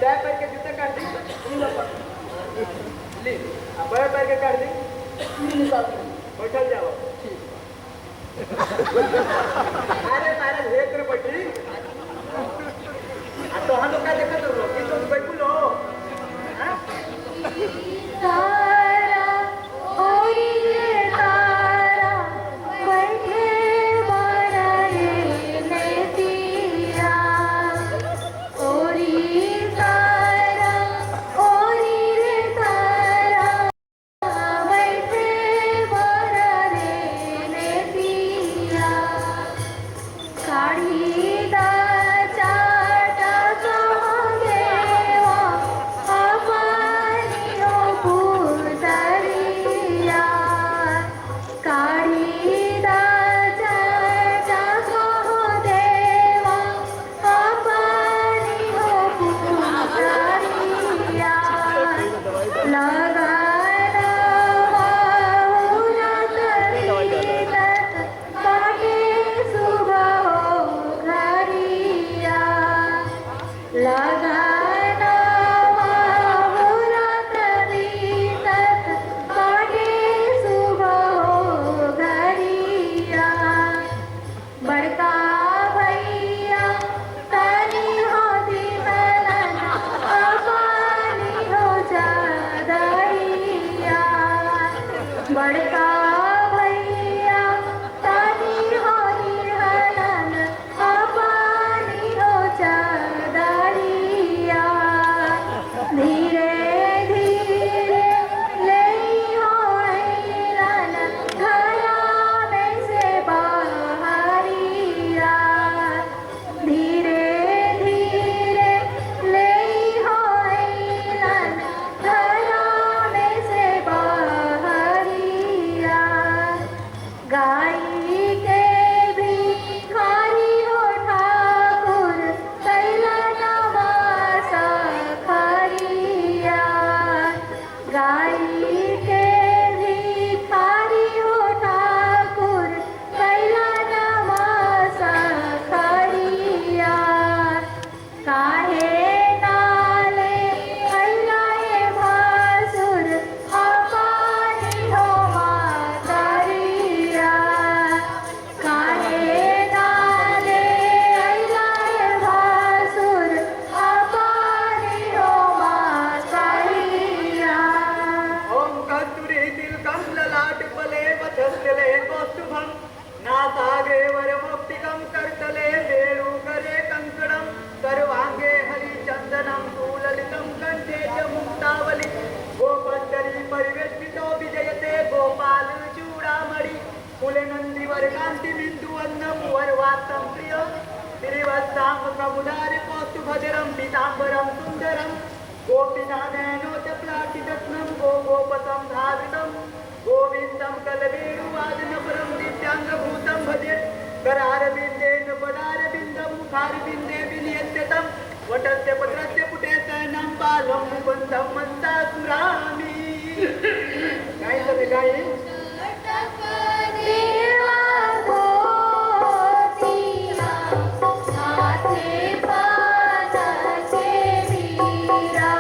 [SPEAKER 6] जाए पैर के जूते काट दी ली बड़े पैर के काट दी बैठल जाओ अरे महाराज एक रुपये तो हम लोग क्या देखा तो कि तुम बिल्कुल हो
[SPEAKER 3] तारा ओरी रे तारा बैठे बारा रे नेतिया ओरी तारा बैठे बारा रे नेतिया गाई के भिखारी हो ठाकुर कैला नवास खरिया गाई के भिखारी हो ठाकुर कैला नवास खरिया काहे नाले कैलाए भासुर अपानी हो मातरिया काहे नाले कैलाए भासुर अपानी हो मातरिया
[SPEAKER 6] ओम कस्तुरी तिलकम ललाट पले वचस्यले कौस्तुभम नासागे वर मुक्तिकम करतले वेणु करे कंकणम सर्वांगे हरिचंदनम सुललितम कंठे च मुक्तावली गोपंचरी परिवेष्टितो विजयते गोपाल चूड़ामणि कुले नंदीवर कांति बिंदु अन्नम वरवात्तम प्रिय श्रीवत्साम कमुदार कौस्तुभधरम पीतांबरम सुंदरम गोपीनाथेनो च प्लाटितत्नं गोपतं धावितं गोविन्दं कलवेणुवादनपरं दिव्याङ्गभूतं भजे करारविन्देन पदारविन्दं मुखारविन्दे विनियत्यतं वटस्य पत्रस्य पुटे शयनं बालं मुकुन्दं मन्दासुरामि गाई सभी गाई
[SPEAKER 3] देवा गोतिया साथे पादके वीरा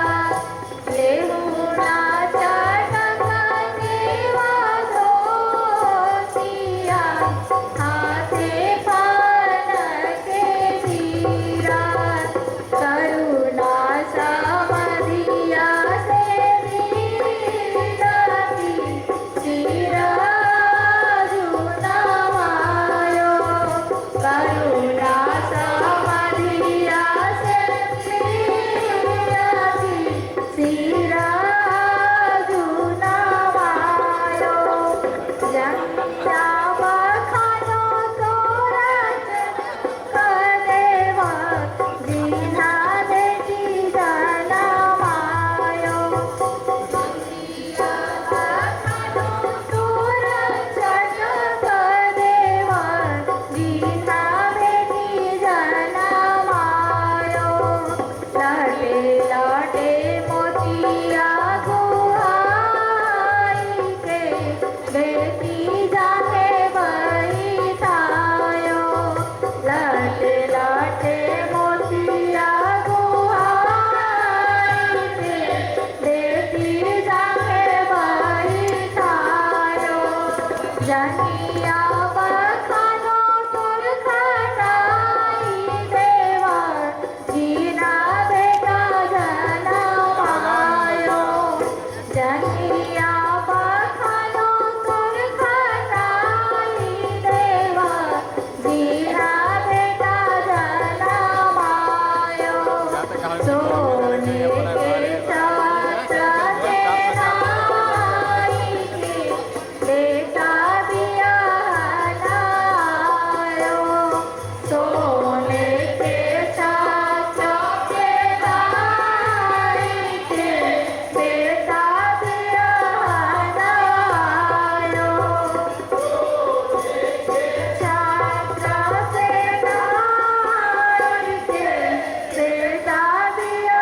[SPEAKER 3] लेहुना चटक देवा गोतिया साथे पादके वीरा करुणा समधिया से वीरती सिराजुनामायो करुणा समधिया से वीरती सिराजुनामायो जन्या बखानो तोरत कदेवा दीना देती जनमायो जन्या बखानो तोरत कदेवा दीना देती जनमायो लटे लटे मोतिया गुहाई के बेटी जाके बैठायो लटे लटे मोतिया गुहाई के बेटी जाके बैठायो जनिया बखानो तुर खटाई देवा जीना बेटा जनमायो जनिया बखानो तुर खटाई देवा जीना बेटा जनमायो सोने के छत्र से नाई के बेटा दिया नायो सोने के छत्र से नाई के बेटा दिया नायो छत्र से नाई के बेटा दिया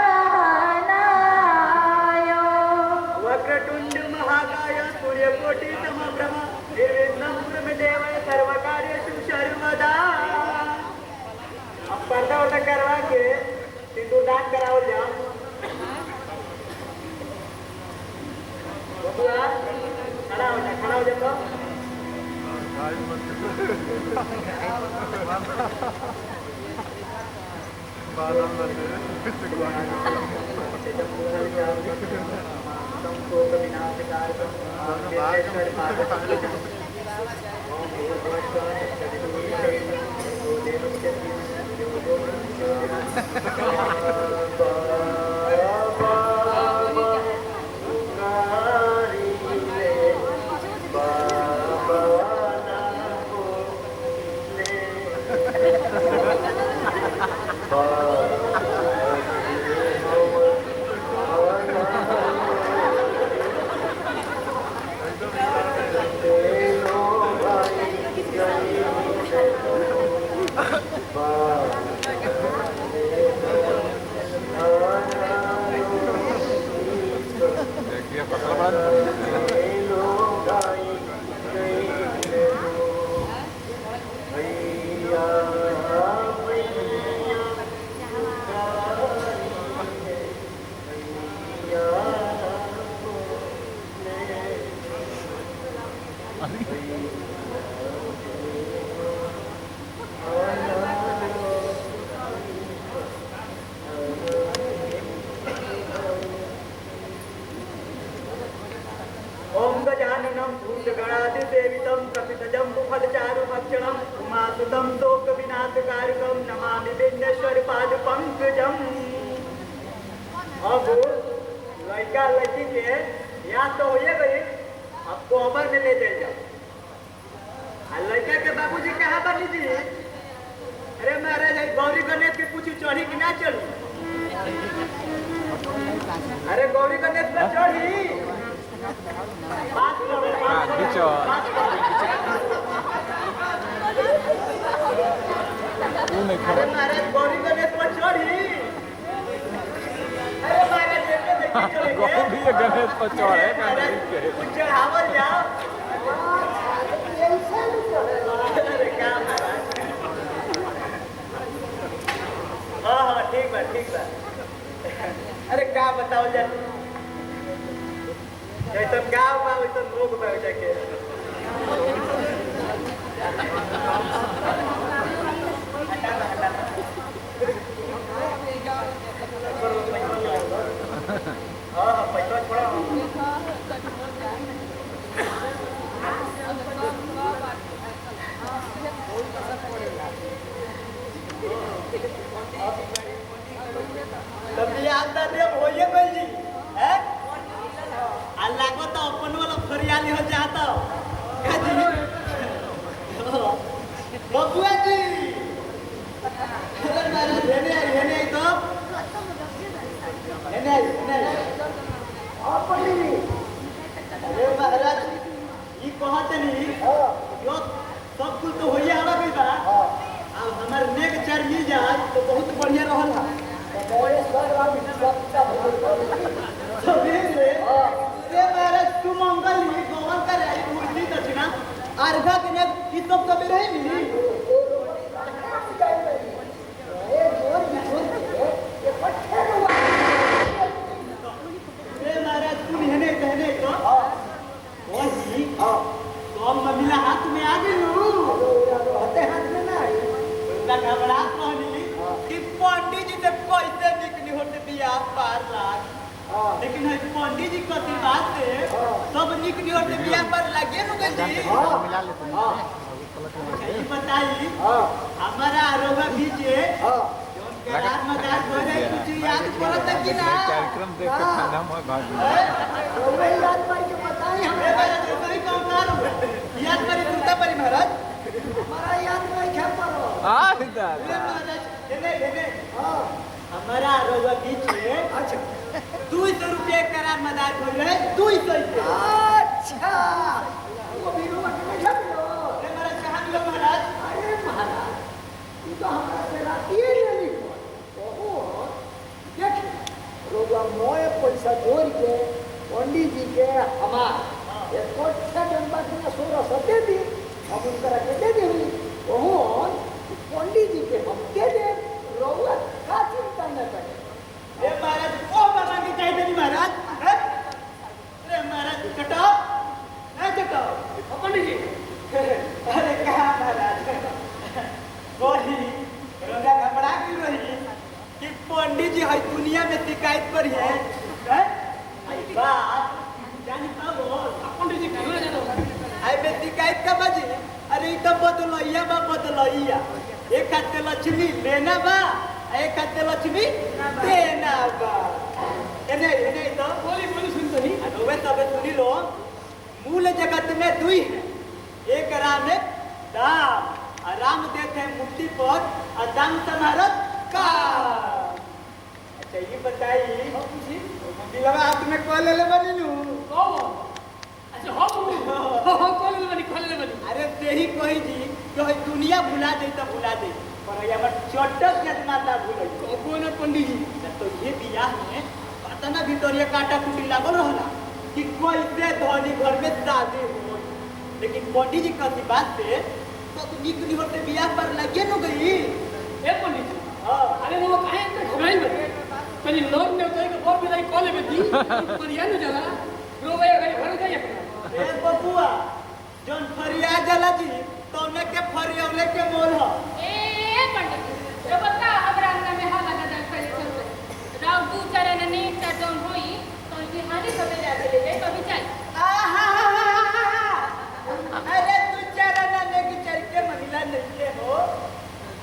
[SPEAKER 3] नायो
[SPEAKER 6] वक्रतुंड महाकाय सूर्यकोटि समप्रभ निर्विघ्नं कुरु मे देव सर्वकार्येषु सर्वदा अब पर्दा वर्दा करवा के सिंदूरदान कराओ जाओ बबुआ खड़ा हो जाओ
[SPEAKER 5] Hey
[SPEAKER 6] के बाबूजी कहाँ बनी जी? अरे महाराज गौरी गणेश के कुछ चढ़ी कि ना चढ़ी? अरे गौरी गणेश पर चढ़ी बात करो, बात करो,
[SPEAKER 4] बिचो।
[SPEAKER 6] बात करो।
[SPEAKER 4] तू नहीं
[SPEAKER 6] अरे
[SPEAKER 4] खबर
[SPEAKER 6] महाराज गौरी गणेश पर चढ़ी। अरे महाराज देखते चलेंगे।
[SPEAKER 4] गौरी गणेश पर चढ़े का
[SPEAKER 6] महाराज
[SPEAKER 4] नहीं के।
[SPEAKER 6] कुछ चढ़ावल जाओ। अरे क्या महाराज? हाँ ठीक बा ठीक बा। अरे क्या बताओ जाए जैसे गाँव बा वैसे लोग बा जाके हाँ पैसा छोड़ा तब याद ना दे होइए गइल जी हैं अल्लाह को तो अपन वाला फरियाली हो जाता क्या जी बबुआ जी अरे महाराज हेने आई तो हेने आई अपन अरे महाराज ये कहत नहीं जो सब कुछ तो होइए हवा गइल बा अब हमार नेक चार मिल जाए तो बहुत बढ़िया रहल हा महाराज तू मंगल ही गोवन का रही मूर्ति दक्षिणा अर्घा के ने ई सब कभी रही मिली महाराज तू हेने कहने तो वही कम मिला हाथ में आ गई होते हाथ में ना ना घबराहट कहनी कि पंडित जी से पैसे निकली होते बिया पार लाख लेकिन है पंडित जी कथी बात से सब निकली होते बिया पार लागे नु गई
[SPEAKER 4] मिला लेते
[SPEAKER 6] ये बताई हमारा आरोगा बीचे करार मदार करे कुछ याद करत कि ना
[SPEAKER 4] कार्यक्रम देख के ठंडा में भाग
[SPEAKER 6] वो याद पर के बताई हमरे बारे में कोई काम करो याद करी तुमता परी महाराज हमारा याद नहीं क्या परो
[SPEAKER 4] आ दादा
[SPEAKER 6] हेने हमारा आरोगा बीचे अच्छा 200 रुपए करार मदार हो रहे 200 अच्छा वो भी रोवा के बैठा अरे महाराज कहां मिलो महाराज अरे महाराज तू तो हमरा से राती ले ली देख रोगा मोए पैसा जोड़ के पंडित जी के हमार एक कोठा जनता के 16 दे दी हम उनका के दे दी ओहो पंडित जी के हम दे दे रोगा का चिंता न करे ए महाराज ओ बाबा की चाहिए नहीं महाराज अरे महाराज कटाओ ए कटाओ पंडित जी अरे क्या महाराज वही रोगा घबरा क्यों रही कि पंडित जी है दुनिया में शिकायत पर है बात जानी पाओ पंडित जी क्यों जानो आई में शिकायत का बाजी अरे ई तो बदलैया एक हाथ लक्ष्मी लेना बा एक हाथ लक्ष्मी देना बा एने तो बोली सुन तो नहीं अनोवे तबे सुनी लो मूल जगत में दुई है एक राम है दाम और राम देते हैं मुक्ति पर और दाम तुम्हारा का अच्छा ये बताइए दिलवा हाथ में कॉल ले बनी नू अच्छा हो कॉल ले बनी अरे तेही कोई जी जो है दुनिया भुला दे तो भुला दे पर ये हमर चोटक के माता भूल गई कौन पंडित जी तो ये बियाह में पता ना भीतर ये काटा कुटी लागल रहला कि कोई से धनी घर में शादी हो लेकिन पंडित जी कथी बात से तो निकली होते बियाह पर लगे न गई
[SPEAKER 1] ए पंडित जी अरे वो काहे इतना घबराई मत कनी लोग ने तो एक और विदाई कॉल में दी परिया न जला रोवे गए घर गए
[SPEAKER 6] ए बबुआ जोन फरिया जला जी तो ने के फरियौले के मोल ह
[SPEAKER 2] ए पंडित जी जो बता हमरा अंगना में हाला गदल करे चलते राव दू चरण ने ता जोन होई तो ये हाली सबे जाके ले जाए कभी चल
[SPEAKER 6] अरे तू चरण ने की चल के महिला नहीं हो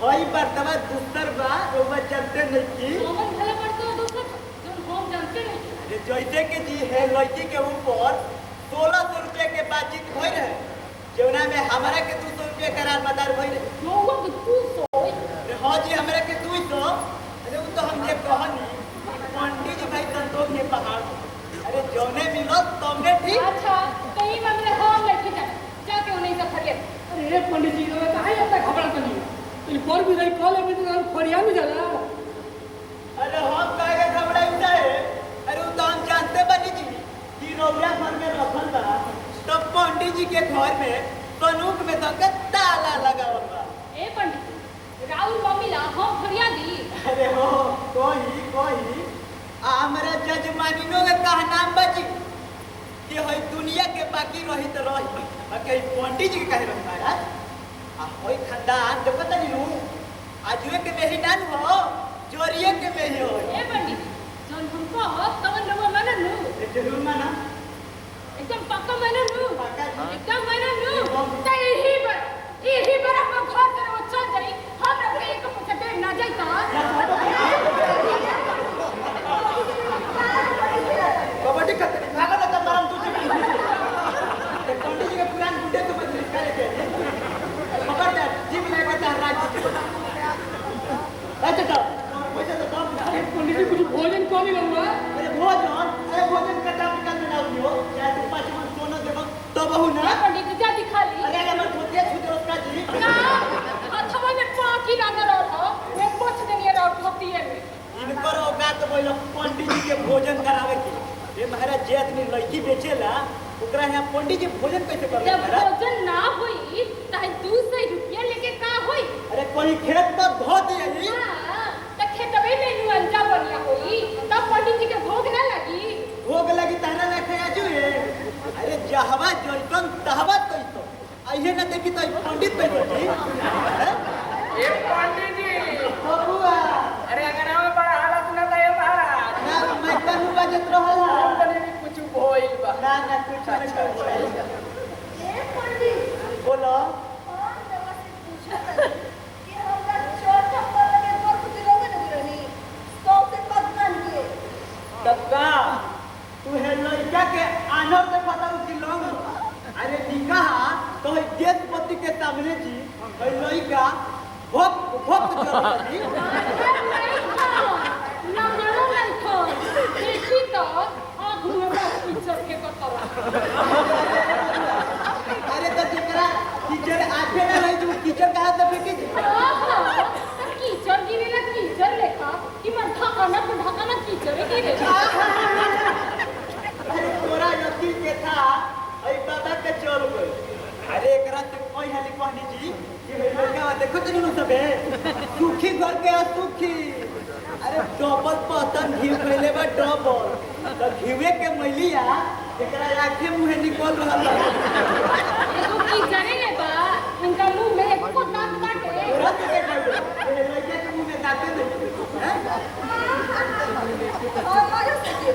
[SPEAKER 6] होई बर्तवा दूसर बा रोवा चलते नहीं की
[SPEAKER 2] मोहन भले पड़तो दूसरा जोन हम जानते नहीं
[SPEAKER 6] अरे जैसे के जी है लड़की के ऊपर 1600 रुपए के बातचीत होई रहे जौना में हमारा के 200 रुपए करा मदार मदार भइल
[SPEAKER 2] लोगों के तू सोई
[SPEAKER 6] अरे हाँ जी हमरा के 200 अरे वो तो हम ये कहनी पंडित जी भाई संतोष के पहाड़ अरे जौने मिलो तुमने ठीक
[SPEAKER 2] अच्छा कहीं में मेरे हम लेके जा जाके उन्हें से फरियत
[SPEAKER 1] अरे पंडित जी तो कहाँ इतना घबरा तो नहीं इन पर भी नहीं कॉल में तो फरिया में जाला
[SPEAKER 6] अरे हम काहे घबराई जाए अरे वो तो हम जानते बनी जी कि रौरा घर में रखल बा तब पंडित जी के घर में बंदूक में तो ताला लगा बा
[SPEAKER 2] ए पंडित राहुल मम्मीला हम फरियादी
[SPEAKER 6] अरे हो कोई हमरा जजमानिनो के कहना बजी कि होई दुनिया के बाकी रही तो रही और कहीं पंडित जी के कहे रही महाराज आ होई खानदान देखो तनी नु आजुए के मेही नान हो जोरिए के मेही हो
[SPEAKER 2] ए पंडित जौन हमको हो तवन लोग मानन नु
[SPEAKER 6] जरूर माना
[SPEAKER 2] एकदम पक्का मानन नु
[SPEAKER 6] पक्का जी।
[SPEAKER 2] एकदम मानन नु तो यही बार हम घर से वो चल जाई हम लोग एक पूछे पे ना जाई ता
[SPEAKER 6] कबड्डी खतरे भागा ना तमाम तुझे पंडित जी के पुरान गुंडे तो बदली करे थे खबरदार जीव ले बता राज अच्छा तो वैसे तो काम ना
[SPEAKER 1] पंडित जी कुछ भोजन कौन ही लूंगा
[SPEAKER 6] अरे भोजन का टाइम निकाल देना हो या तो 5 मन सोना देबो तो बहु ना
[SPEAKER 2] ए पंडित जा दिखा ली
[SPEAKER 6] अरे अगर मैं धोतिया छूटे उसका जी
[SPEAKER 2] ना अथवा में पाकी ना रहो मैं पोछ देनी रहो धोती है
[SPEAKER 6] इनकर औकात बोलो पंडित जी के भोजन करावे की ये महाराज जे आदमी लड़की बेचेला ओकरा यहाँ पंडित जी भोजन कैसे कर
[SPEAKER 2] जब भोजन ना होई त 200 रुपया लेके का होई
[SPEAKER 6] अरे कोई खेत में धो दिए जी
[SPEAKER 2] हां त खेतवे में नु अंजा बनिया होई तब पंडित जी के भोग ना लगी
[SPEAKER 6] भोग लगी तारा रखे आजू अरे जहवा जइतन तहवा तइतो आइए ना देखी तो पंडित पे जी
[SPEAKER 1] ए पंडित जी
[SPEAKER 6] बबुआ
[SPEAKER 1] अरे अगर हम बड़ा हालत ना दे महाराज
[SPEAKER 6] ना मैं कनु बजत रहल
[SPEAKER 1] पंडित जी कुछ भइल बा
[SPEAKER 6] ना कुछ नहीं कर
[SPEAKER 3] ए पंडित
[SPEAKER 6] बोलो
[SPEAKER 3] और जगह से पूछा था कि हमरा छोटा पर लगे पर कुछ लोग नहीं रहनी तो से पकड़न के
[SPEAKER 6] तबका तू है लड़का के आनर से पता कि लोग अरे निका तो है देशपति के सामने जी है लड़का भक्त भक्त करता जी
[SPEAKER 2] ना मरो नहीं खो देखी तो आगु में पिक्चर के कतरा
[SPEAKER 6] अरे तो जेकरा टीचर आके ना रही जो टीचर कहा तो बेटी
[SPEAKER 2] कीचड़ गिरेला कीचड़ लेखा कि मन ढकाना कीचड़ गिरे
[SPEAKER 6] अरे तोरा यकीन के था ऐ दादा के चल गई अरे एकरा से कोई हाली कहनी जी कि भाई लड़का देखो तो नहीं सबे सुखी घर के सुखी अरे डबल पतन घी पहले बा डबल तो घीवे के मैलिया एकरा आंखें मुंह निकल रहल बा
[SPEAKER 2] एगो कीचड़े ले बा इनका मुंह में एक को दांत काटे
[SPEAKER 6] रत के कर ये लड़के के मुंह में दांत नहीं हैं
[SPEAKER 3] हमारे से के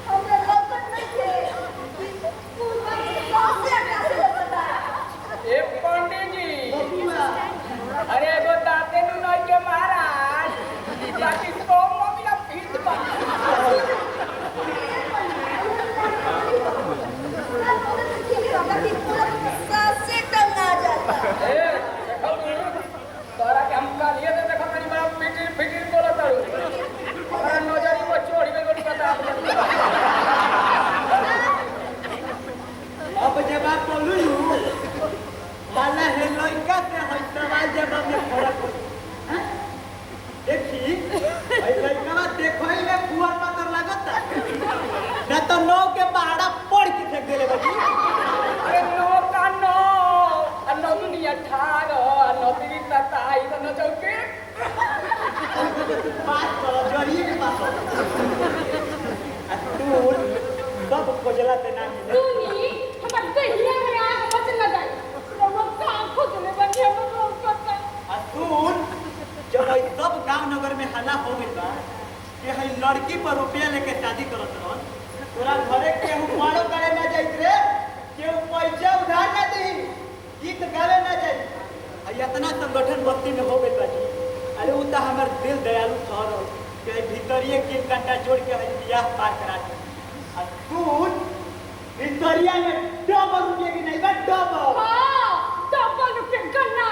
[SPEAKER 3] हमरा लगन नहीं थे पूरा से कैसे बता
[SPEAKER 1] ए पंडित जी
[SPEAKER 6] बबुआ
[SPEAKER 1] अरे एगो दाते नु नहीं के महाराज बाकी को मम्मी ना पीट बा
[SPEAKER 3] से टंगा जाता
[SPEAKER 1] ए देखो तोरा के हम का लिए देखो तनी बड़ा फिटिर फिटिर बोलत तारू हमरा नजरी को चोरी में गोली बता
[SPEAKER 6] अब जवाब बोलू वाला है लड़का से है सवाल जवाब में फर्क है देखी भाई लड़का देखो ही में कुआं पत्थर लगता ना तो नौ के पहाड़ा पड़ के फेंक देले बची
[SPEAKER 1] अरे नो का नो अन्नो दुनिया ठार अन्नो तेरी तताई तो न चौके
[SPEAKER 6] बात करो जरिए के पास तू सब खोजला ते ना मिले
[SPEAKER 2] तूनी हमर दहिया में आग मत लगाई वो का खोज ले बनिया में रोक करता
[SPEAKER 6] सुन जब ई सब गांव नगर में हल्ला हो गइल बा कि हई लड़की पर रुपया लेके शादी करत रहन तोरा घरे केहू मारो करे ना जाइत रे केहू पैसा उधार ना दी गीत गावे ना जाई हई इतना संगठन बस्ती में हो गइल बा जी अरे उ त हमर दिल दयालु थर के भीतरिए के घंटा जोड़ के हई बियाह पार करा दे आ सुन भीतरिया में डबल रुपया की नहीं बा डबल
[SPEAKER 2] हां डबल के गन्ना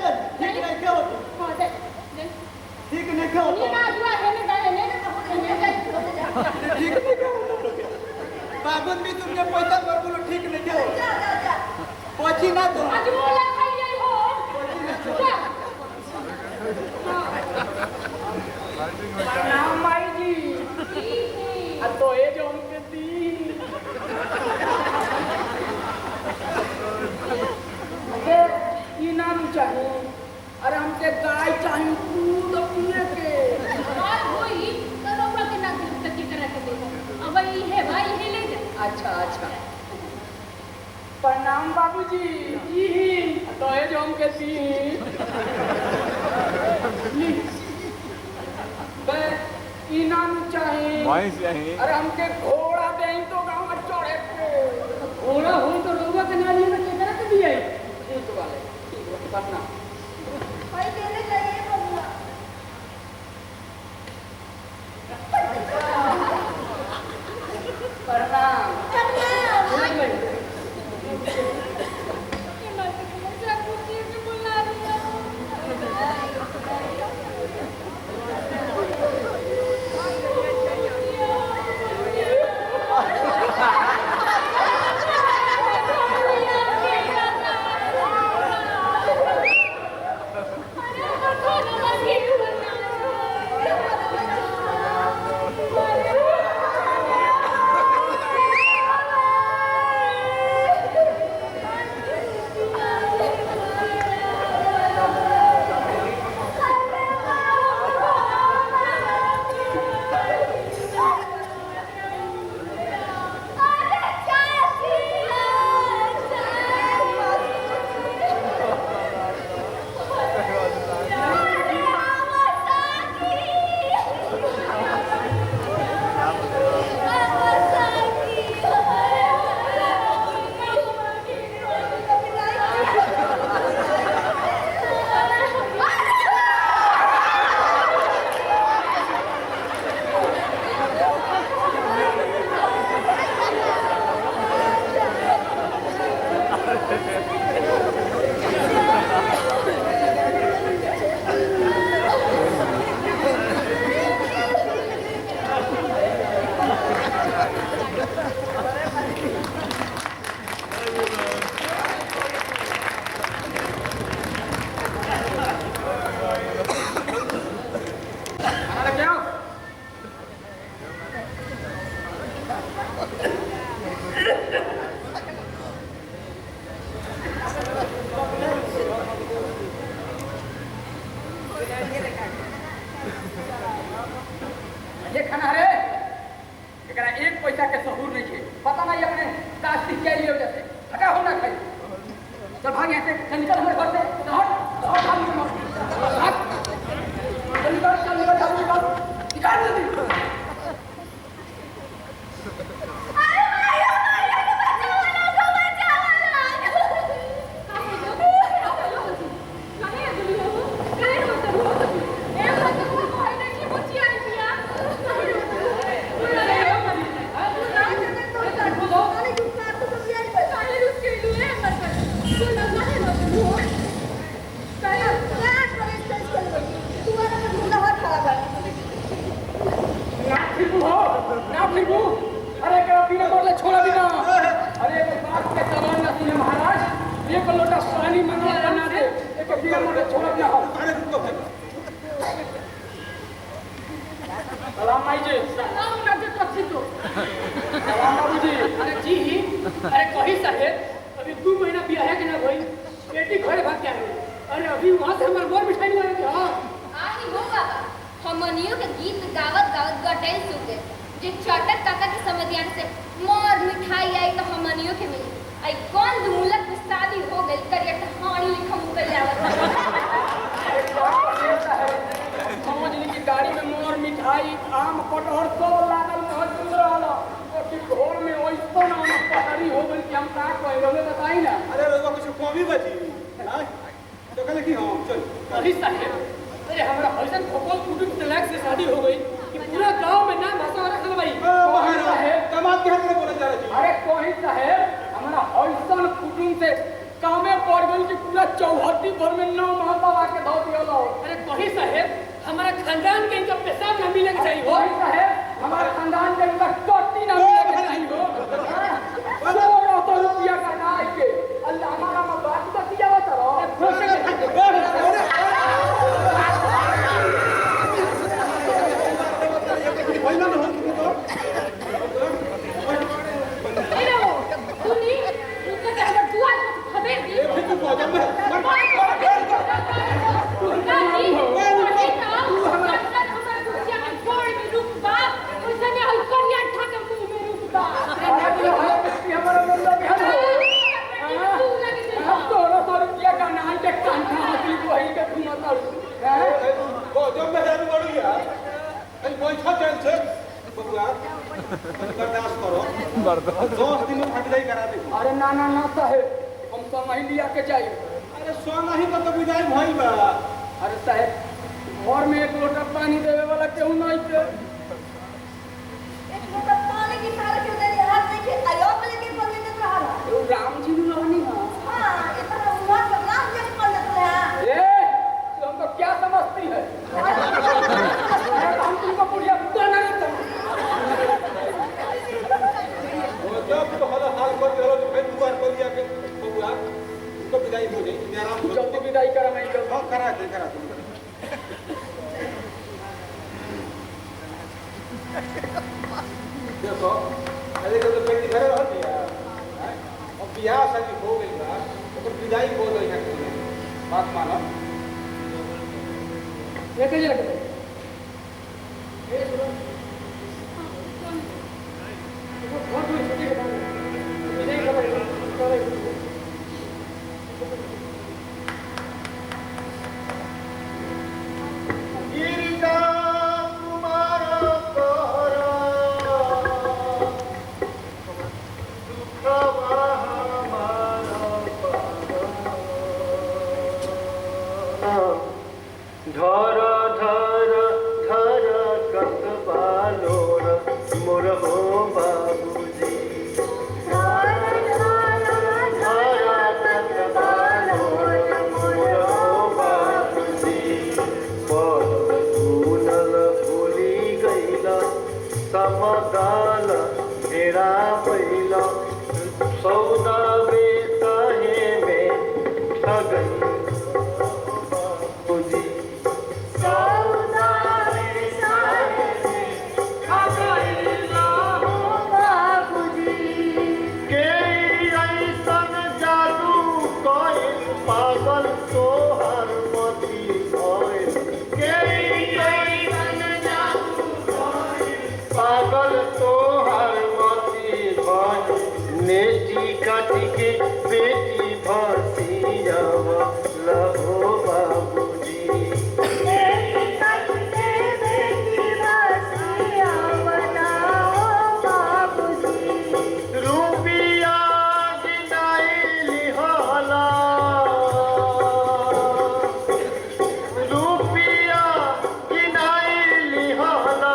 [SPEAKER 6] दे ठीक नहीं क्या होता ठीक नहीं क्या होता ठीक नहीं क्या होता बाबन भी तुमने पैसा कर बोलो ठीक नहीं क्या होता पहुंची ना तो
[SPEAKER 1] प्रणाम माई जी तो ये जो हमके दी ये नाम चाहिए अरे हमके गाय चाहिए दूध पिए के अच्छा अच्छा प्रणाम बाबूजी जी तो ये जो हमके दी इनाम चाहिए
[SPEAKER 4] भैंस चाहिए
[SPEAKER 1] अरे हमके घोड़ा दें तो गाँव में चढ़े के घोड़ा हो तो लोगों के नाली में कितना के दिए ठीक वाले ठीक है पटना
[SPEAKER 3] भाई देने चाहिए बबुआ
[SPEAKER 1] प्रणाम ये खाना रे एकरा एक पैसा के सहूर नहीं है पता नहीं अपने कास्टिक के लिए जैसे हटा हो ना खाई चल भाग यहाँ से चल निकल हमारे घर से हट हट भाग निकल चल निकल निकाल जल्दी अरे बिना बोले छोड़ा भी ना अरे बात के जवान ना सुने महाराज एक लोटा पानी मंगल बना दे एक बिना बोले छोड़ा भी ना हो
[SPEAKER 6] अरे रुको भाई
[SPEAKER 1] सलाम भाई जी सलाम ना दे पक्षी तो सलाम बाबूजी अरे जी अरे कही साहेब अभी 2 महीना बिया है कि ना भाई बेटी घरे भाग के आ गई अरे अभी वहां से हमारे मोर मिठाई नहीं आएगी हां
[SPEAKER 2] आही हो बाबा हमनियों के गीत गावत गावत गटई सुते जे चटक काका के समझियान से मोर मिठाई आई तो हमनियों के मिली आई कौन दुमुलक में शादी हो गई करिया तो हाड़ी लिखा मुकल आवत
[SPEAKER 1] समझ ली कि गाड़ी में मोर मिठाई आम कटहर सब लागल मौजूद रहला और कि घर में ओइस्तो ना पहाड़ी हो गई कि हम का कहे रहे बताई ना
[SPEAKER 6] अरे रोगा कुछ कमी बची हां तो कल की हम चल
[SPEAKER 1] अभी साहेब अरे हमारा हसन भोपाल कुटुंब तलाक से शादी हो गई कि पूरा गांव में नाम हंसा रखल भाई
[SPEAKER 6] महाराज कमाल के हाथ में बोला जा रहा
[SPEAKER 1] अरे कोई साहेब हमारा हसन कुटुंब से कामे पड़ गई कि पूरा चौहद्दी भर में 9 महल आके धो दिया।
[SPEAKER 7] अरे कही साहेब हमारा खानदान के इनका पेशाब न मिले के चाहिए हो।
[SPEAKER 1] वही साहेब हमारे खानदान के इनका टट्टी ना मिले के चाहिए हो। 1600 रुपया का नाय के अल्लाह हमारा में बात तो किया बता अरे ना ना ना साहेब हम तो नहीं लिया के चाहिए।
[SPEAKER 6] अरे सोना ही तो विदाई भइल बा।
[SPEAKER 1] अरे साहेब घर में 1 लोटा पानी देवे वाला केहू नहीं थे।
[SPEAKER 3] 1 लोटा पानी की सारा क्यों दे रही हाथ में कि आयो वाले के बोल देते रहा।
[SPEAKER 1] वो राम जी ने लानी हां।
[SPEAKER 3] हां इतना हुआ तो राम जी बोल देते हैं।
[SPEAKER 1] ए तू हमको क्या समझती है? अरे हम तुमको बुढ़िया तो नहीं समझ।
[SPEAKER 6] जब तो हाल कर दे तो फिर दुआर पर दिया के बबुआ तो विदाई हो गई। आराम से
[SPEAKER 1] जल्दी विदाई करा मैं जल्दी।
[SPEAKER 6] हां करा दे देखो अरे तो बेटी घरे रह दिया अब बियाह शादी हो गई बा तो विदाई हो गई है। बात मानो
[SPEAKER 1] ये कैसे लगता है? ये सुनो बहुत बड़ी छुट्टी के बाद विदाई कर
[SPEAKER 5] गिरिजा कुमार तोहरा दुखवा हमारा धर धर धर कतबालोर मोर हो बाबूजी समदाल घेरा पहिला सौदा बेताहे में ठगई बुझी सौदा बेताहे में ठगई बाबूजी के ऐसन जादू कोई पागल तोहर मती होए के ऐसन जादू पागल तोहर मती भज नेटी काटी के बेटी भसियावा लहो बाबूजी नेटी काटी के बेटी भसियावा लहो बाबूजी रुपिया गिनाइली होला रुपिया गिनाइली होला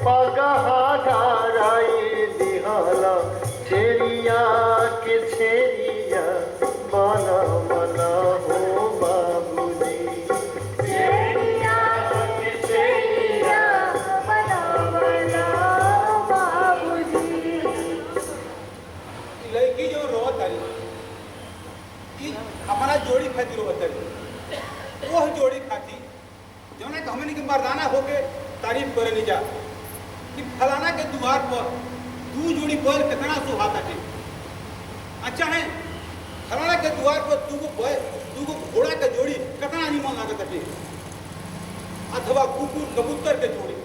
[SPEAKER 5] पगहा धाराई दिहला छेरिया के छेरिया बना बना हो बाबूजी छेरिया के छेरिया बना बना बाबूजी
[SPEAKER 6] लड़की जो रोत आई कि हमारा जोड़ी खातिर रोत आई वो जोड़ी खाती जो ना हमने के मर्दाना होके तारीफ करे नहीं जा कि फलाना के द्वार पर 2 जोड़ी बैल कितना सुहाता थे। अच्छा है फलाना के द्वार पर 2 घोड़ा के जोड़ी कितना निमन लागत थे अथवा कुकुर कबूतर के जोड़ी।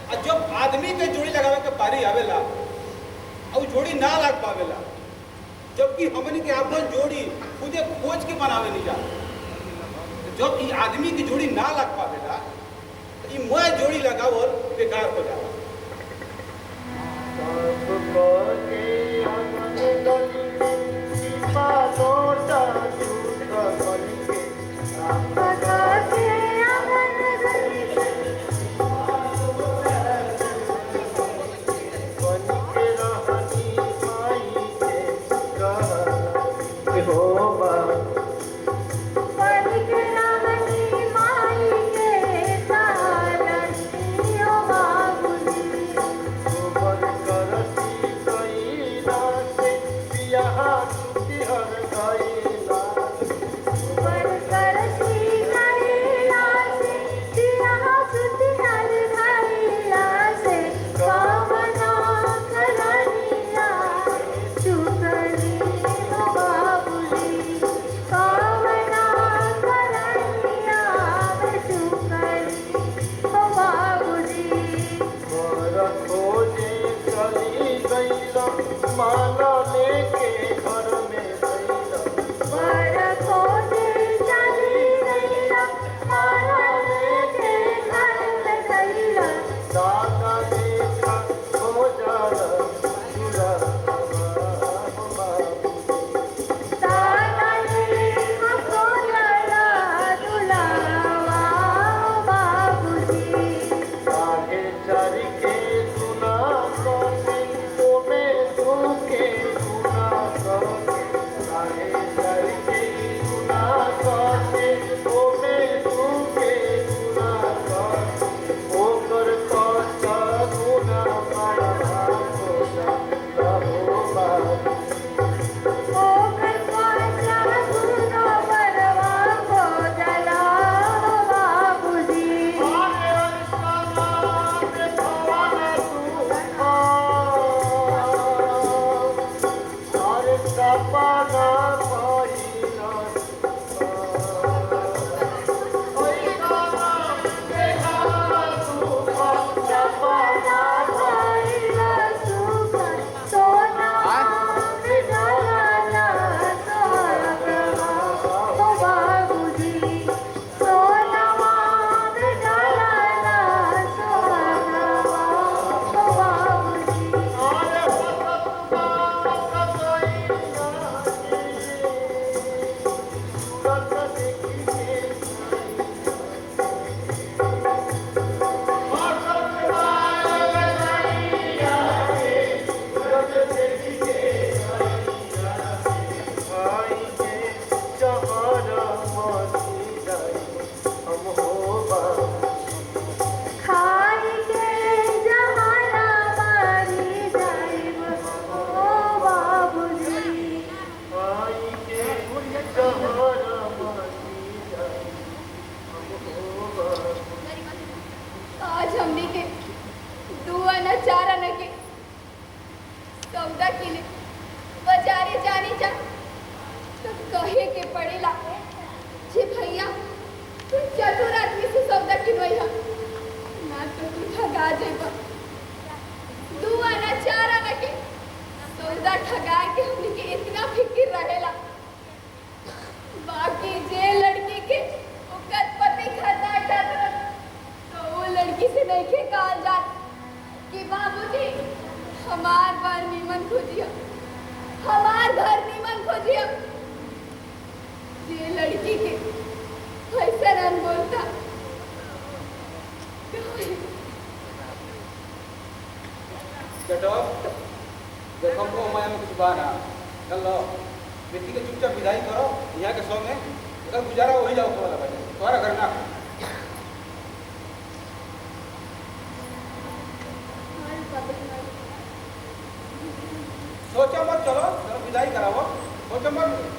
[SPEAKER 6] और जब आदमी के जोड़ी लगावे के बारी आवेला और जोड़ी ना लग पावेला जबकि हमने के अपन जोड़ी खुदे खोज के बनावे नहीं जा जब ये आदमी की जोड़ी ना लग पावेला तो ये मैं जोड़ी लगावल बेकार हो जाला।
[SPEAKER 2] बाबूजिया तू चतुर आदमी से सौदा किनवई है ना तो तू ठगा जेबा 2 आना 4 आना के सौदा ठगा के हमनी के इतना फिक्र रहेला बाकी जे लड़की के ओकर पति खाता करत तो वो लड़की से नहीं के कहल जात कि बाबूजी हमार बार नीमन खोजिया हमार घर नीमन खोजिया ये लड़की के ऐसा नाम बोलता
[SPEAKER 4] देखो हमको माया में कुछ बहाना चल लो बेटी के चुपचाप विदाई करो यहाँ के सौ में अगर गुजारा वही जाओ तुम्हारा घर ना सोचा मत चलो चलो विदाई कराओ सोचा मत